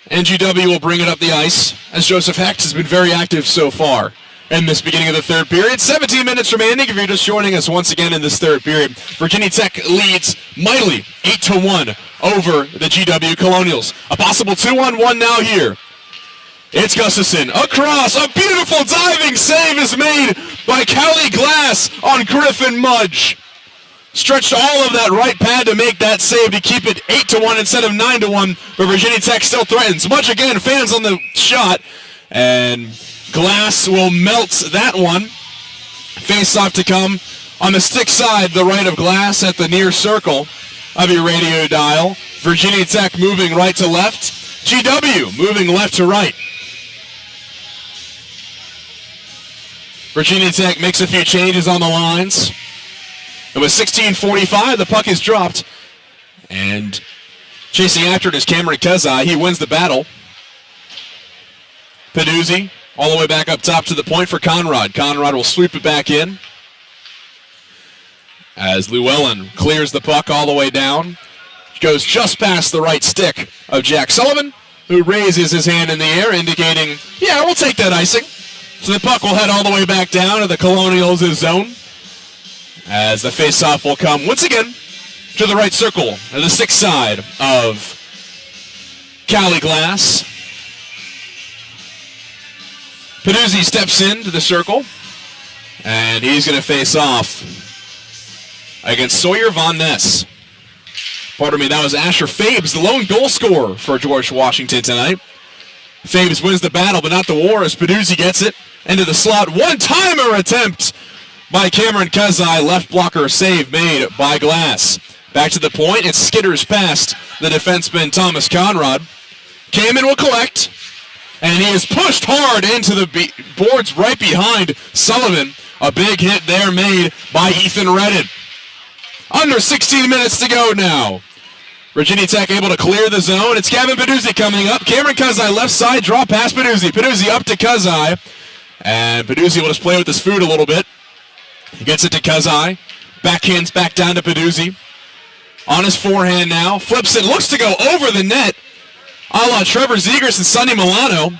NGW will bring it up the ice as Joseph Hecht has been very active so far in this beginning of the third period. 17 minutes remaining if you're just joining us once again in this third period. Virginia Tech leads mightily 8-1 over the GW Colonials. A possible 2-on-1 now here. It's Gustafson across. A beautiful diving save is made by Callie Glass on Griffin Mudge. Stretched all of that right pad to make that save to keep it 8-1 instead of 9-1, but Virginia Tech still threatens. Mudge again, fans on the shot, and Glass will melt that one. Face-off to come on the stick side, the right of Glass at the near circle of your radio dial. Virginia Tech moving right to left. GW moving left to right. Virginia Tech makes a few changes on the lines. And with 16:45, the puck is dropped. And chasing after it is Cameron Kazai. He wins the battle. Peduzzi all the way back up top to the point for Conrad. Conrad will sweep it back in as Llewellyn clears the puck all the way down. Goes just past the right stick of Jack Sullivan, who raises his hand in the air, indicating, yeah, we'll take that icing. So the puck will head all the way back down to the Colonials' zone as the face-off will come once again to the right circle, to the stick side of Callie Glass. Peduzzi steps into the circle, and he's going to face off against Sawyer Von Ness. Pardon me, that was Asher Fabes, the lone goal scorer for George Washington tonight. Fabes wins the battle, but not the war, as Peduzzi gets it into the slot. One-timer attempt by Cameron Kazai. Left blocker save made by Glass. Back to the point, it skitters past the defenseman Thomas Conrad. Kamen will collect, and he is pushed hard into the boards right behind Sullivan. A big hit there made by Ethan Redden. Under 16 minutes to go now. Virginia Tech able to clear the zone. It's Gavin Peduzzi coming up. Cameron Kazai left side, draw past Peduzzi. Peduzzi up to Kazai. And Peduzzi will just play with his food a little bit. He gets it to Kazai. Backhands back down to Peduzzi. On his forehand now. Flips it, looks to go over the net. A la Trevor Zegers and Sonny Milano.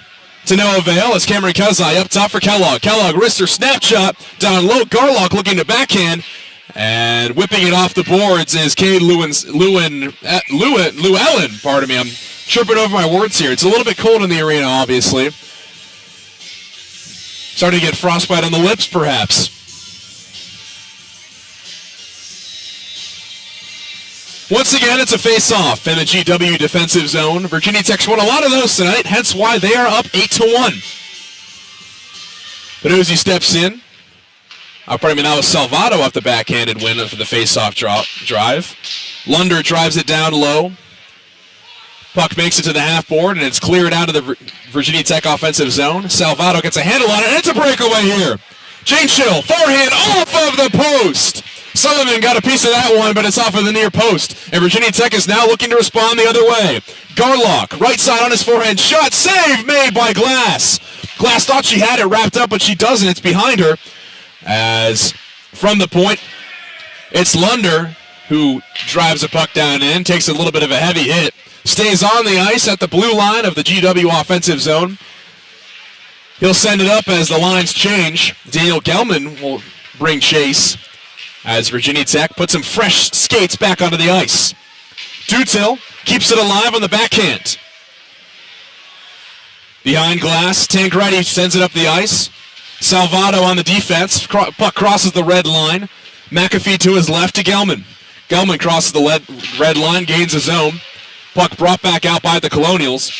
To no avail as Cameron Kazai up top for Kellogg. Kellogg wrister snapshot down low. Garlock looking to backhand. And whipping it off the boards is Cade Llewellyn, pardon me. I'm tripping over my words here. It's a little bit cold in the arena, obviously. Starting to get frostbite on the lips, perhaps. Once again, it's a face-off in the GW defensive zone. Virginia Tech's won a lot of those tonight, hence why they are up 8-1. Peduzzi steps in. Pardon me, now was Salvato off the backhanded win for the face-off drive. Lunder drives it down low. Puck makes it to the half board, and it's cleared out of the Virginia Tech offensive zone. Salvato gets a handle on it, and it's a breakaway here. Jane Schill, forehand off of the post. Sullivan got a piece of that one, but it's off of the near post. And Virginia Tech is now looking to respond the other way. Garlock, right side on his forehand shot, save made by Glass. Glass thought she had it wrapped up, but she doesn't. It's behind her. As from the point, it's Lunder who drives a puck down in, takes a little bit of a heavy hit, stays on the ice at the blue line of the GW offensive zone. He'll send it up as the lines change. Daniel Gelman will bring chase as Virginia Tech puts some fresh skates back onto the ice. Dutil keeps it alive on the backhand. Behind Glass, Tancredi sends it up the ice. Salvato on the defense. Puck crosses the red line. McAfee to his left to Gelman. Gelman crosses the red line, gains a zone. Puck brought back out by the Colonials.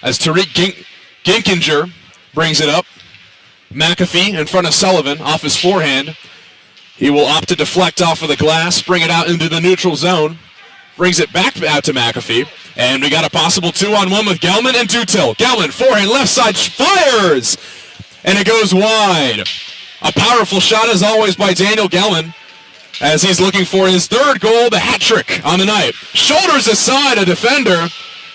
As Tariq Ginkinger brings it up. McAfee in front of Sullivan off his forehand. He will opt to deflect off of the Glass, bring it out into the neutral zone. Brings it back out to McAfee. And we got a possible 2-on-1 with Gelman and Dutil. Gelman, forehand, left side, fires! And it goes wide. A powerful shot, as always, by Daniel Gelman, as he's looking for his third goal, the hat trick on the night. Shoulders aside, a defender.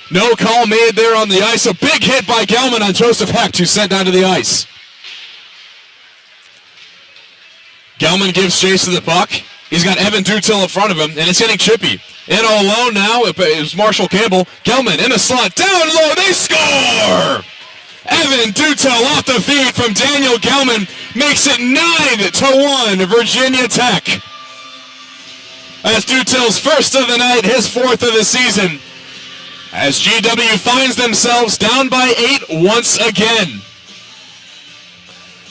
No call made there on the ice. A big hit by Gelman on Joseph Hecht, who's sent down to the ice. Gelman gives chase to the puck. He's got Evan Dutil in front of him, and it's getting chippy. In all alone now, it was Marshall Campbell. Gelman in the slot, down low, they score! Evan Dutil off the feed from Daniel Gelman makes it 9-1 Virginia Tech. That's Dutil's first of the night, his fourth of the season. As GW finds themselves down by 8 once again.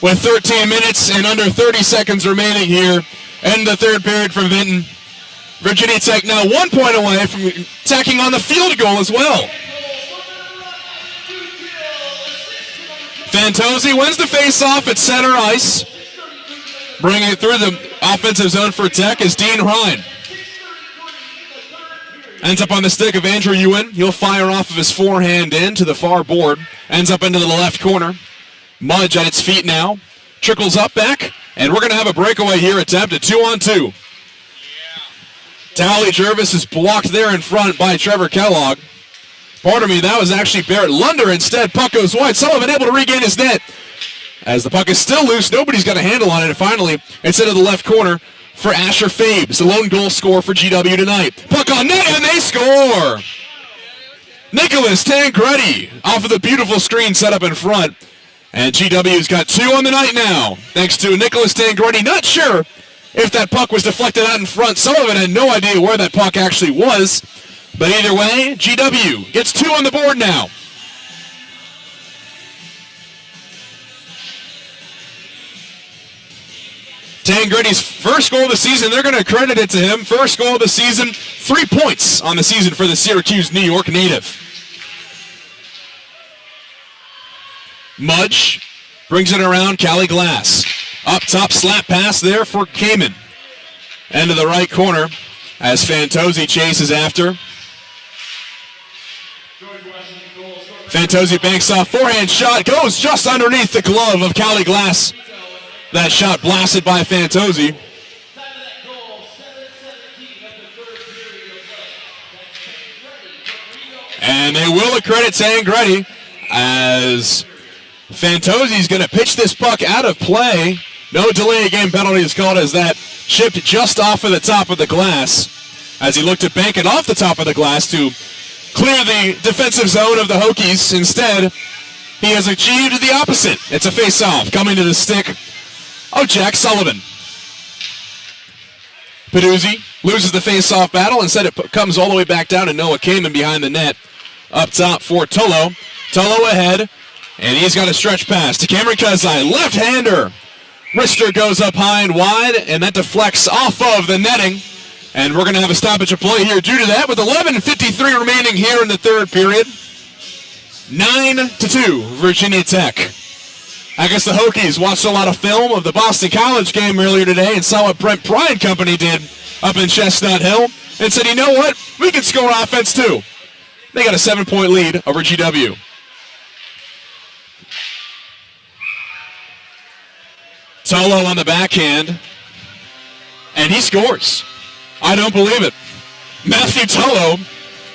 With 13 minutes and under 30 seconds remaining here in the third period from Vinton. Virginia Tech now 1 point away from tacking on the field goal as well. Fantozzi wins the face-off at center ice. Bringing it through the offensive zone for Tech is Dean Ryan. Ends up on the stick of Andrew Ewan. He'll fire off of his forehand in to the far board. Ends up into the left corner. Mudge at its feet now. Trickles up back. And we're going to have a breakaway here attempt at 2-on-2. Tally Jervis is blocked there in front by Trevor Kellogg. Pardon me, that was actually Barrett Lunder instead. Puck goes wide. Sullivan able to regain his net. As the puck is still loose, nobody's got a handle on it. And finally, it's into the left corner for Asher Fabes, the lone goal scorer for GW tonight. Puck on net, and they score! Nicholas Tancredi off of the beautiful screen set up in front. And GW's got 2 on the night now, thanks to Nicholas Tancredi. Not sure if that puck was deflected out in front. Sullivan had no idea where that puck actually was. But either way, GW gets 2 on the board now. Tangretti's first goal of the season, they're going to credit it to him. First goal of the season, 3 points on the season for the Syracuse, New York native. Mudge brings it around Cali Glass. Up top, slap pass there for Kamen. End of the right corner as Fantozzi chases after. Fantozzi banks off, forehand shot, goes just underneath the glove of Cali Glass. That shot blasted by Fantozzi. And they will accredit Tangretti as Fantozzi's going to pitch this puck out of play. No delay game penalty is called as that chipped just off of the top of the glass as he looked to bank it off the top of the glass to clear the defensive zone of the Hokies. Instead, he has achieved the opposite. It's a face-off coming to the stick of Jack Sullivan. Peduzzi loses the face-off battle. Instead, it comes all the way back down to Noah Kamen behind the net. Up top for Tolo. Tolo ahead, and he's got a stretch pass to Cameron Kazai. Left-hander. Rister goes up high and wide, and that deflects off of the netting. And we're going to have a stoppage of play here due to that with 11:53 remaining here in the third period. 9-2, Virginia Tech. I guess the Hokies watched a lot of film of the Boston College game earlier today and saw what Brent Pry and company did up in Chestnut Hill and said, you know what, we can score offense too. They got a 7-point lead over GW. Tolo on the backhand, and he scores. I don't believe it. Matthew Tolo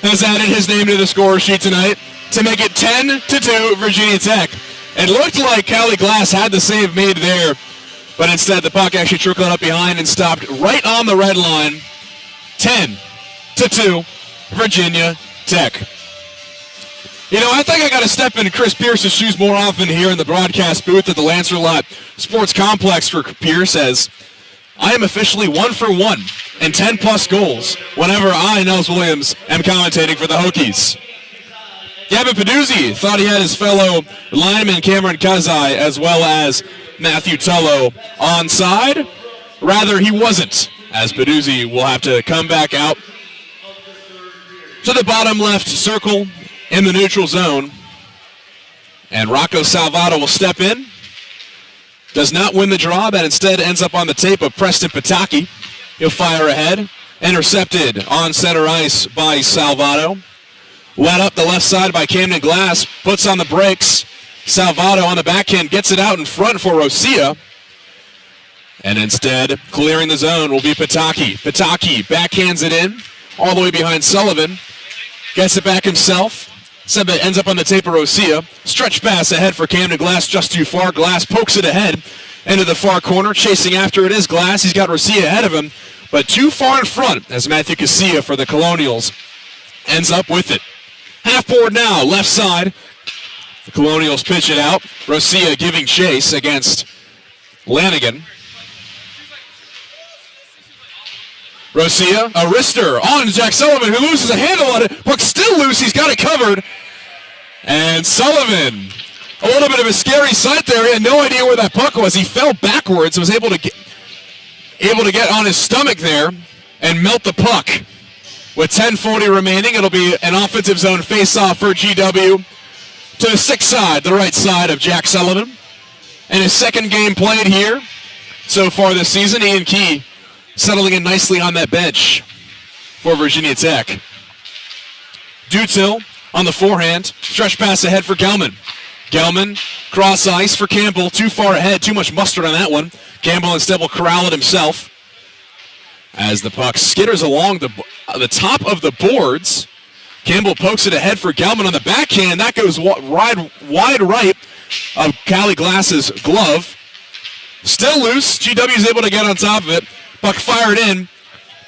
has added his name to the score sheet tonight to make it 10-2 Virginia Tech. It looked like Cali Glass had the save made there, but instead the puck actually trickled up behind and stopped right on the red line. 10-2 Virginia Tech. You know, I think I got to step in Chris Pierce's shoes more often here in the broadcast booth at the Lancer Lot Sports Complex for Pierce, as I am officially 1 for 1 and 10-plus goals whenever I, Nels Williams, am commentating for the Hokies. Gavin Peduzzi thought he had his fellow lineman Cameron Kazai as well as Matthew Tullo onside. Rather, he wasn't, as Peduzzi will have to come back out to the bottom left circle in the neutral zone. And Rocco Salvato will step in. Does not win the draw, but instead ends up on the tape of Preston Pataki. He'll fire ahead. Intercepted on center ice by Salvato. Led up the left side by Camden Glass. Puts on the brakes. Salvato on the backhand gets it out in front for Rosia. And instead, clearing the zone will be Pataki. Pataki backhands it in all the way behind Sullivan. Gets it back himself. Seba ends up on the tape of Rosia. Stretch pass ahead for Camden Glass, just too far. Glass pokes it ahead into the far corner. Chasing after it is Glass. He's got Rosia ahead of him, but too far in front as Matthew Casilla for the Colonials ends up with it. Half board now, left side. The Colonials pitch it out. Rosia giving chase against Lanigan. Rosia, a wrister on Jack Sullivan, who loses a handle on it. Puck still loose, he's got it covered. And Sullivan, a little bit of a scary sight there. He had no idea where that puck was. He fell backwards, was able to get on his stomach there and melt the puck. With 10:40 remaining, it'll be an offensive zone face-off for GW to the 6th side, the right side of Jack Sullivan. And his second game played here so far this season. Ian Key settling in nicely on that bench for Virginia Tech. Dutil on the forehand. Stretch pass ahead for Gelman. Gelman, cross ice for Campbell. Too far ahead, too much mustard on that one. Campbell instead will corral it himself. As the puck skitters along the top of the boards. Campbell pokes it ahead for Gelman on the backhand. That goes wide right of Cali Glass's glove. Still loose. GW is able to get on top of it. Puck fired in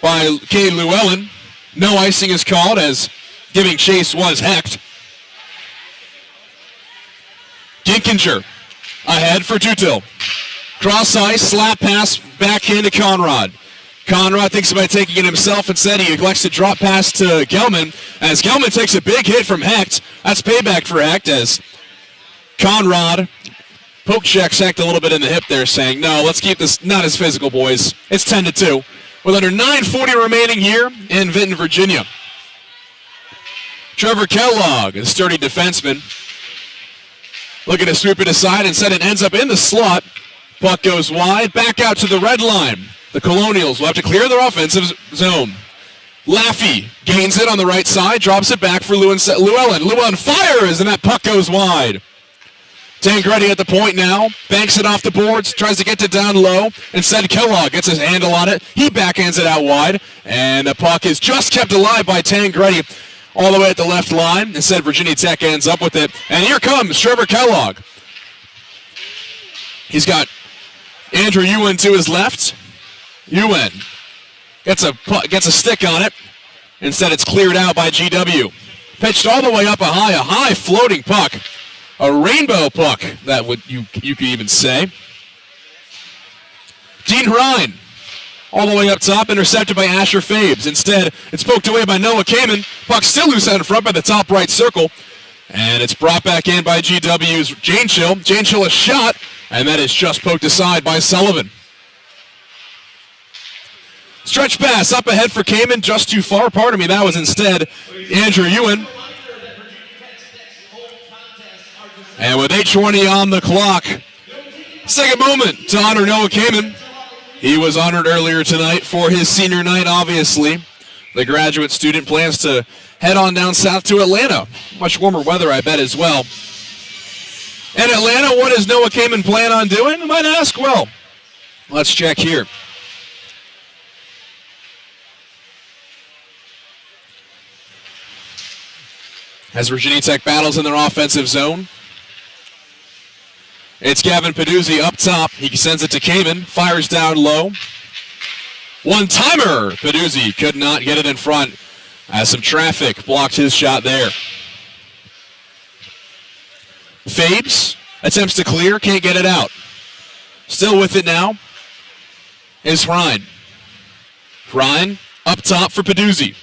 by Cade Llewellyn. No icing is called as giving chase was Hecht. Ginkinger ahead for Dutil. Cross ice, slap pass, backhand to Conrad. Conrad thinks about taking it himself. Instead, he elects to drop pass to Gelman as Gelman takes a big hit from Hecht. That's payback for Hecht as Conrad Poke checked a little bit in the hip there, saying, no, let's keep this not as physical, boys. It's 10-2. With under 9:40 remaining here in Vinton, Virginia. Trevor Kellogg, a sturdy defenseman, looking to sweep it aside. Instead, it ends up in the slot. Puck goes wide, back out to the red line. The Colonials will have to clear their offensive zone. Laffey gains it on the right side, drops it back for Llewellyn. Llewellyn fires, and that puck goes wide. Tangretti at the point now, banks it off the boards, tries to get it down low. Instead, Kellogg gets his handle on it. He backhands it out wide, and the puck is just kept alive by Tangretti all the way at the left line. Instead, Virginia Tech ends up with it. And here comes Trevor Kellogg. He's got Andrew Ewan to his left. Ewan gets a stick on it. Instead, it's cleared out by GW. Pitched all the way up a high floating puck. A rainbow puck, that would you could even say. Dean Ryan, all the way up top, intercepted by Asher Fabes. Instead, it's poked away by Noah Kamen. Puck still loose out in front by the top right circle. And it's brought back in by GW's Jane Chill. Jane Chill a shot, and that is just poked aside by Sullivan. Stretch pass up ahead for Kamen, just too far. Pardon me, that was instead Andrew Ewan. And with 8:20 on the clock, take a moment to honor Noah Kamen. He was honored earlier tonight for his senior night, obviously. The graduate student plans to head on down south to Atlanta. Much warmer weather, I bet, as well. In Atlanta, what does Noah Kamen plan on doing? You might ask. Well, let's check here. As Virginia Tech battles in their offensive zone, it's Gavin Peduzzi up top. He sends it to Kamen, fires down low. One-timer! Peduzzi could not get it in front as some traffic blocked his shot there. Fabes attempts to clear, can't get it out. Still with it now is Ryan. Ryan up top for Peduzzi.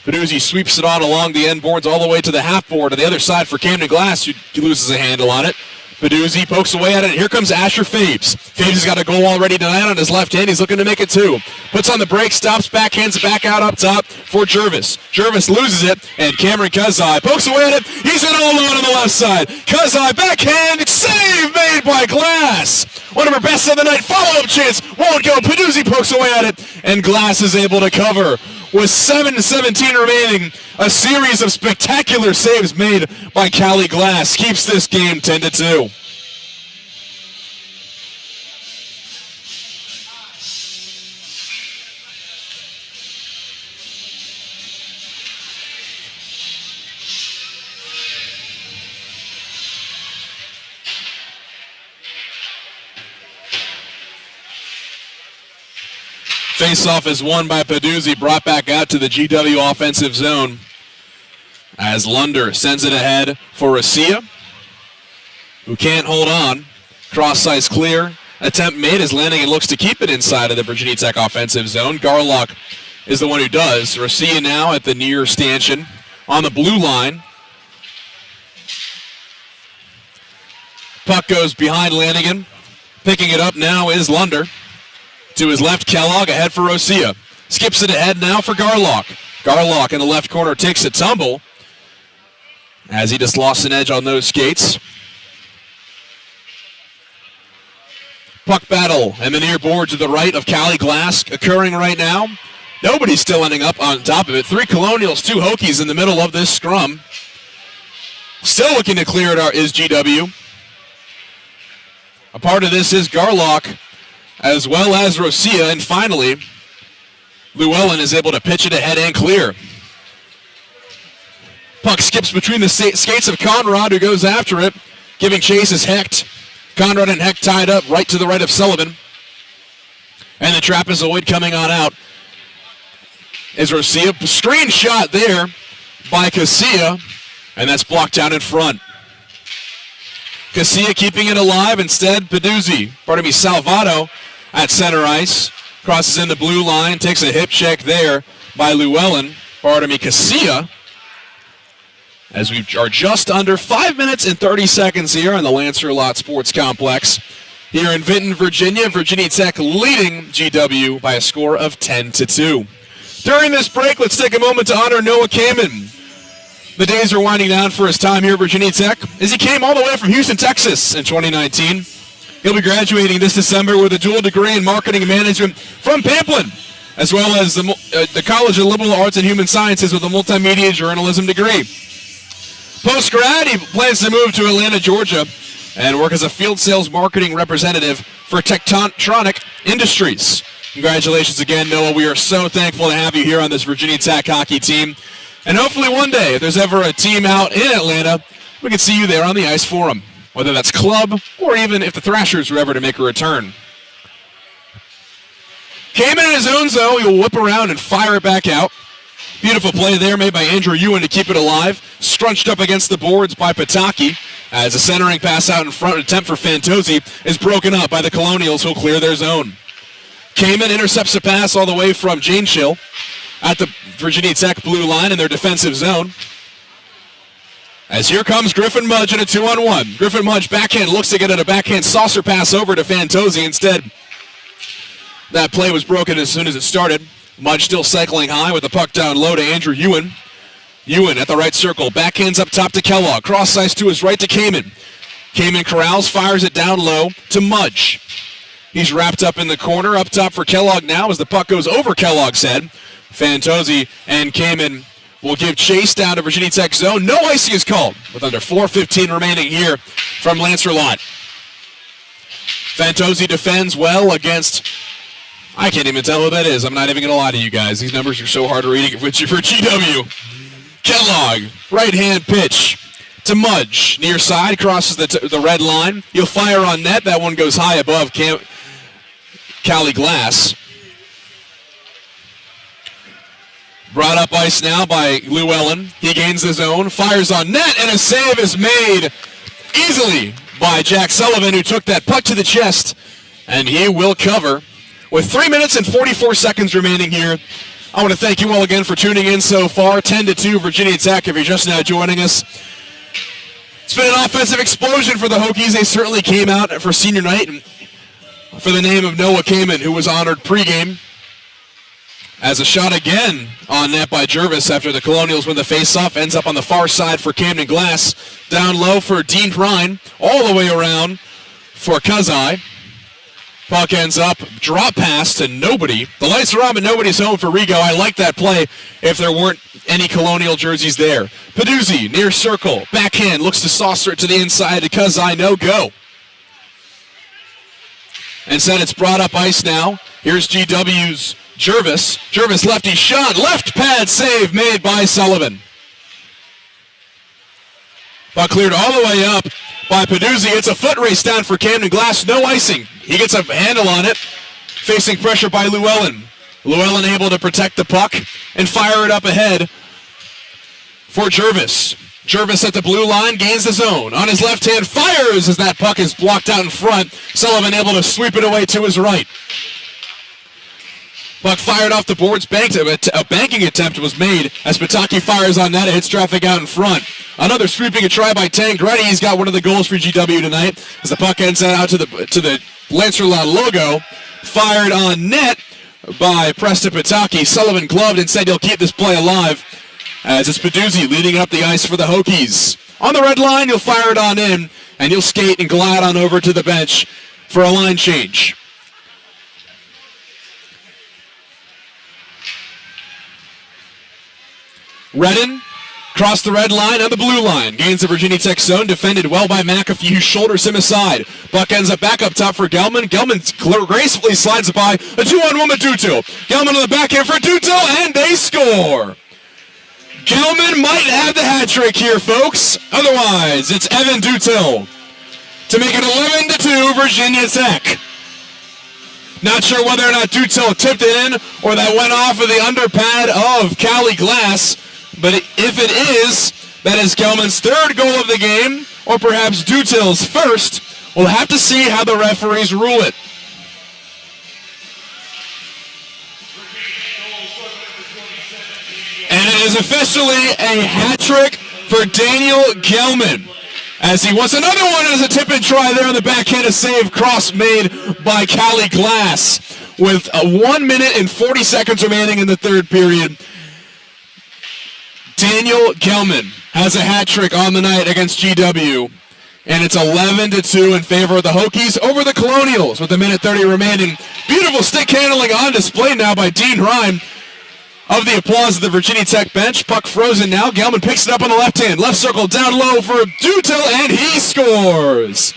Peduzzi sweeps it on along the end boards all the way to the half board to the other side for Camden Glass, who loses a handle on it. Peduzzi pokes away at it. Here comes Asher Fabes. Fabes has got a goal already tonight on his left hand. He's looking to make it two. Puts on the brake, stops, backhands it back out up top for Jervis. Jervis loses it, and Cameron Kazai pokes away at it. He's in all alone on the left side. Kazai backhand, save made by Glass. One of her best of the night. Follow-up chance won't go. Peduzzi pokes away at it, and Glass is able to cover. With 7:17 remaining, a series of spectacular saves made by Callie Glass keeps this game 10-2. Face-off is won by Peduzzi, brought back out to the GW offensive zone as Lunder sends it ahead for Rosia, who can't hold on. Cross ice clear. Attempt made as Lanigan looks to keep it inside of the Virginia Tech offensive zone. Garlock is the one who does. Rosia now at the near stanchion on the blue line. Puck goes behind Lanigan. Picking it up now is Lunder. To his left, Kellogg ahead for Rosia. Skips it ahead now for Garlock. Garlock in the left corner takes a tumble as he just lost an edge on those skates. Puck battle and the near board to the right of Callie Glass occurring right now. Nobody's still ending up on top of it. 3 Colonials, 2 Hokies in the middle of this scrum. Still looking to clear it is GW. A part of this is Garlock, as well as Rosia, and finally, Llewellyn is able to pitch it ahead and clear. Puck skips between the skates of Conrad, who goes after it. Giving chase is Hecht. Conrad and Hecht tied up right to the right of Sullivan. And the trapezoid coming on out is Rosia. Screen shot there by Casilla, and that's blocked down in front. Casilla keeping it alive. Instead, Salvato at center ice. Crosses in the blue line. Takes a hip check there by Llewellyn. Casilla. as we are just under 5 minutes and 30 seconds here on the Lancer-Lott Sports Complex. Here in Vinton, Virginia, Virginia Tech leading GW by a score of 10-2. During this break, let's take a moment to honor Noah Kamen. The days are winding down for his time here at Virginia Tech, as he came all the way from Houston, Texas in 2019. He'll be graduating this December with a dual degree in marketing and management from Pamplin, as well as the College of Liberal Arts and Human Sciences with a multimedia journalism degree. Post-grad, he plans to move to Atlanta, Georgia, and work as a field sales marketing representative for Tektronic Industries. Congratulations again, Noah. We are so thankful to have you here on this Virginia Tech hockey team. And hopefully one day, if there's ever a team out in Atlanta, we can see you there on the ice for them, whether that's club or even if the Thrashers were ever to make a return. Came in his own zone. He will whip around and fire it back out. Beautiful play there made by Andrew Ewan to keep it alive. Scrunched up against the boards by Pataki as a centering pass out in front attempt for Fantozzi is broken up by the Colonials, who'll clear their zone. Kamen intercepts a pass all the way from Janeshill at the Virginia Tech blue line in their defensive zone. As here comes Griffin Mudge in a 2-on-1. Griffin Mudge backhand looks to get a backhand saucer pass over to Fantozzi. Instead, that play was broken as soon as it started. Mudge still cycling high with the puck down low to Andrew Ewan. Ewan at the right circle. Backhands up top to Kellogg. Cross ice to his right to Kamen. Kamen corrals, fires it down low to Mudge. He's wrapped up in the corner. Up top for Kellogg now as the puck goes over Kellogg's head. Fantozzi and Kamen will give chase down to Virginia Tech zone. No icing is called with under 4:15 remaining here from Lancer-Lott. Fantozzi defends well against, I can't even tell who that is. I'm not even going to lie to you guys. These numbers are so hard to read for GW. Kellogg, right-hand pitch to Mudge. Near side, crosses the red line. He'll fire on net. That one goes high above Cali Glass. Brought up ice now by Llewellyn. He gains the zone, fires on net, and a save is made easily by Jack Sullivan, who took that puck to the chest, and he will cover. With 3 minutes and 44 seconds remaining here, I want to thank you all again for tuning in so far. 10-2 Virginia Tech if you're just now joining us. It's been an offensive explosion for the Hokies. They certainly came out for senior night and for the name of Noah Kamen, who was honored pregame. As a shot again on net by Jervis after the Colonials win the face-off. Ends up on the far side for Camden Glass. Down low for Dean Prine. All the way around for Kazai. Puck ends up, drop pass to nobody. The lights are on, but nobody's home for Rigo. I like that play if there weren't any Colonial jerseys there. Peduzzi, near circle. Backhand, looks to saucer it to the inside to Kazai. No go. Instead, it's brought up ice now. Here's GW's Jervis. Jervis lefty shot. Left pad save made by Sullivan. Puck cleared all the way up by Peduzzi. It's a foot race down for Camden Glass. No icing. He gets a handle on it. Facing pressure by Llewellyn. Llewellyn able to protect the puck and fire it up ahead for Jervis. Jervis at the blue line, gains the zone. On his left hand, fires as that puck is blocked out in front. Sullivan able to sweep it away to his right. Puck fired off the boards, a banking attempt was made as Pataki fires on net, it hits traffic out in front. Another sweeping try by Tangredi. He's got one of the goals for GW tonight as the puck ends out to the Lancer-Lott logo. Fired on net by Preston Pataki. Sullivan gloved and said he'll keep this play alive as it's Peduzzi leading up the ice for the Hokies. On the red line, he'll fire it on in and he'll skate and glide on over to the bench for a line change. Redden crossed the red line on the blue line. Gains the Virginia Tech zone. Defended well by McAfee, who shoulders him aside. Buck ends up back up top for Gelman. Gelman gracefully slides it by. A 2-on-1 with Dutil. Gelman on the backhand for Dutil, and they score. Gelman might have the hat trick here, folks. Otherwise, it's Evan Dutil to make it 11-2 Virginia Tech. Not sure whether or not Dutil tipped it in or that went off of the underpad of Cali Glass. But if it is, that is Gelman's third goal of the game, or perhaps Dutil's first. We'll have to see how the referees rule it. And it is officially a hat trick for Daniel Gelman. As he wants another one as a tip and try there on the backhand save, cross made by Callie Glass with 1 minute and 40 seconds remaining in the third period. Daniel Gelman has a hat trick on the night against GW, and it's 11-2 in favor of the Hokies over the Colonials with 1:30 remaining. Beautiful stick handling on display now by Dean Rhyme. Of the applause of the Virginia Tech bench, puck frozen now. Gelman picks it up on the left hand. Left circle down low for Dutil, and he scores.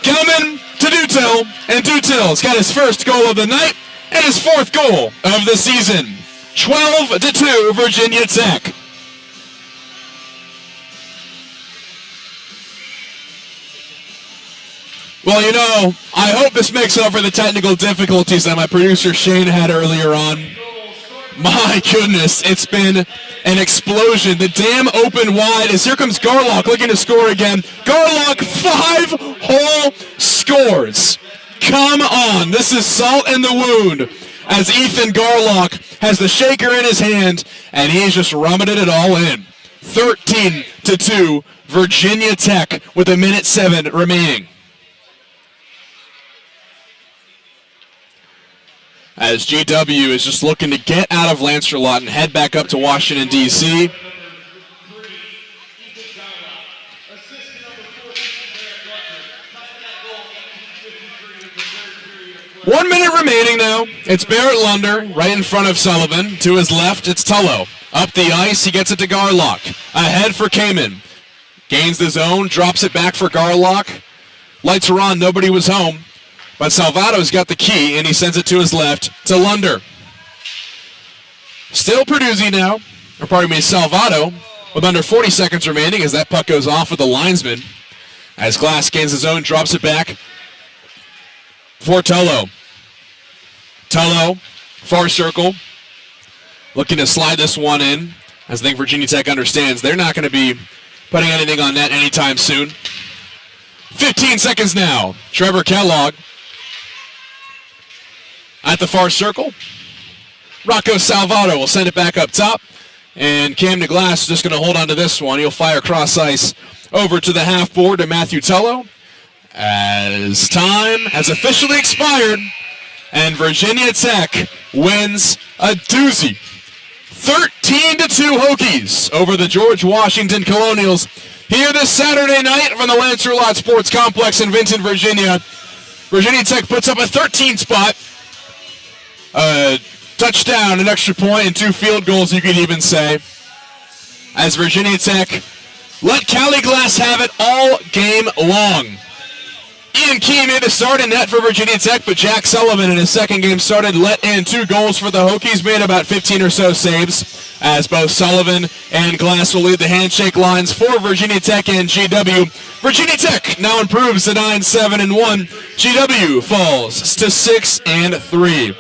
Gelman to Dutil, and Dutil's got his first goal of the night and his fourth goal of the season. 12-2 Virginia Tech. Well, you know, I hope this makes up for the technical difficulties that my producer Shane had earlier on. My goodness, it's been an explosion. The dam opened wide as here comes Garlock looking to score again. Garlock, 5 whole scores. Come on, this is salt in the wound as Ethan Garlock has the shaker in his hand and he's just rummeted it all in. 13-2, Virginia Tech with 1:07 remaining. As GW is just looking to get out of Lancerlot and head back up to Washington, D.C. One minute remaining now. It's Barrett Lunder right in front of Sullivan. To his left, it's Tullo. Up the ice, he gets it to Garlock. Ahead for Kamen. Gains the zone, drops it back for Garlock. Lights are on, nobody was home. But Salvato's got the key, and he sends it to his left to Lunder. Still Perduzzi now, or pardon me, Salvato, with under 40 seconds remaining as that puck goes off with the linesman. As Glass gains his own, drops it back for Tullo. Tullo, far circle, looking to slide this one in, as I think Virginia Tech understands they're not going to be putting anything on net anytime soon. 15 seconds now. Trevor Kellogg at the far circle. Rocco Salvato will send it back up top. And Cam DeGlass is just going to hold on to this one. He'll fire cross ice over to the half board to Matthew Tullo. As time has officially expired. And Virginia Tech wins a doozy. 13-2 Hokies over the George Washington Colonials. Here this Saturday night from the Lancerlot Sports Complex in Vinton, Virginia. Virginia Tech puts up a 13 spot. Touchdown, an extra point, and 2 field goals, you could even say. As Virginia Tech let Callie Glass have it all game long. Ian Key made the start in net for Virginia Tech, but Jack Sullivan in his second game started, let in 2 goals for the Hokies, made about 15 or so saves, as both Sullivan and Glass will lead the handshake lines for Virginia Tech and GW. Virginia Tech now improves to 9-7-1. GW falls to 6-3.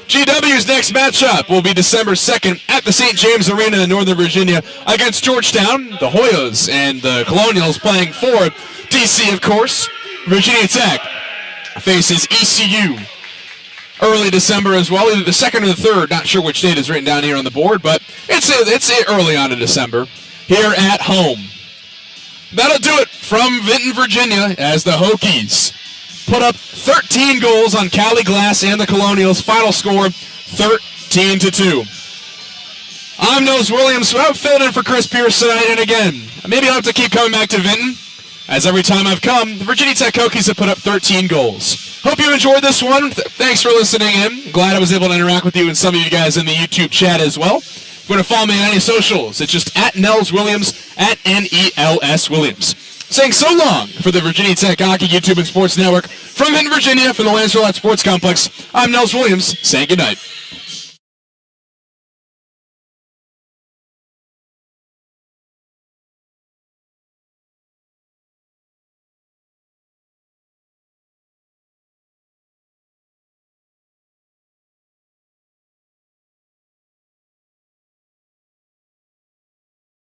GW's next matchup will be December 2nd at the St. James Arena in Northern Virginia against Georgetown. The Hoyas and the Colonials playing for DC, of course. Virginia Tech faces ECU early December as well, either the 2nd or the 3rd. Not sure which date is written down here on the board, but it's early on in December here at home. That'll do it from Vinton, Virginia, as the Hokies put up 13 goals on Callie Glass and the Colonials. Final score, 13-2. I'm Nels Williams. I've filled in for Chris Pierce tonight, and again, maybe I'll have to keep coming back to Vinton, as every time I've come, the Virginia Tech Hokies have put up 13 goals. Hope you enjoyed this one. Thanks for listening in. Glad I was able to interact with you and some of you guys in the YouTube chat as well. If you want to follow me on any socials, it's just at Nels Williams, at N-E-L-S Williams. Saying so long for the Virginia Tech Hockey YouTube and Sports Network from Vinton, Virginia, from the Lancerlot Sports Complex. I'm Nels Williams, saying goodnight.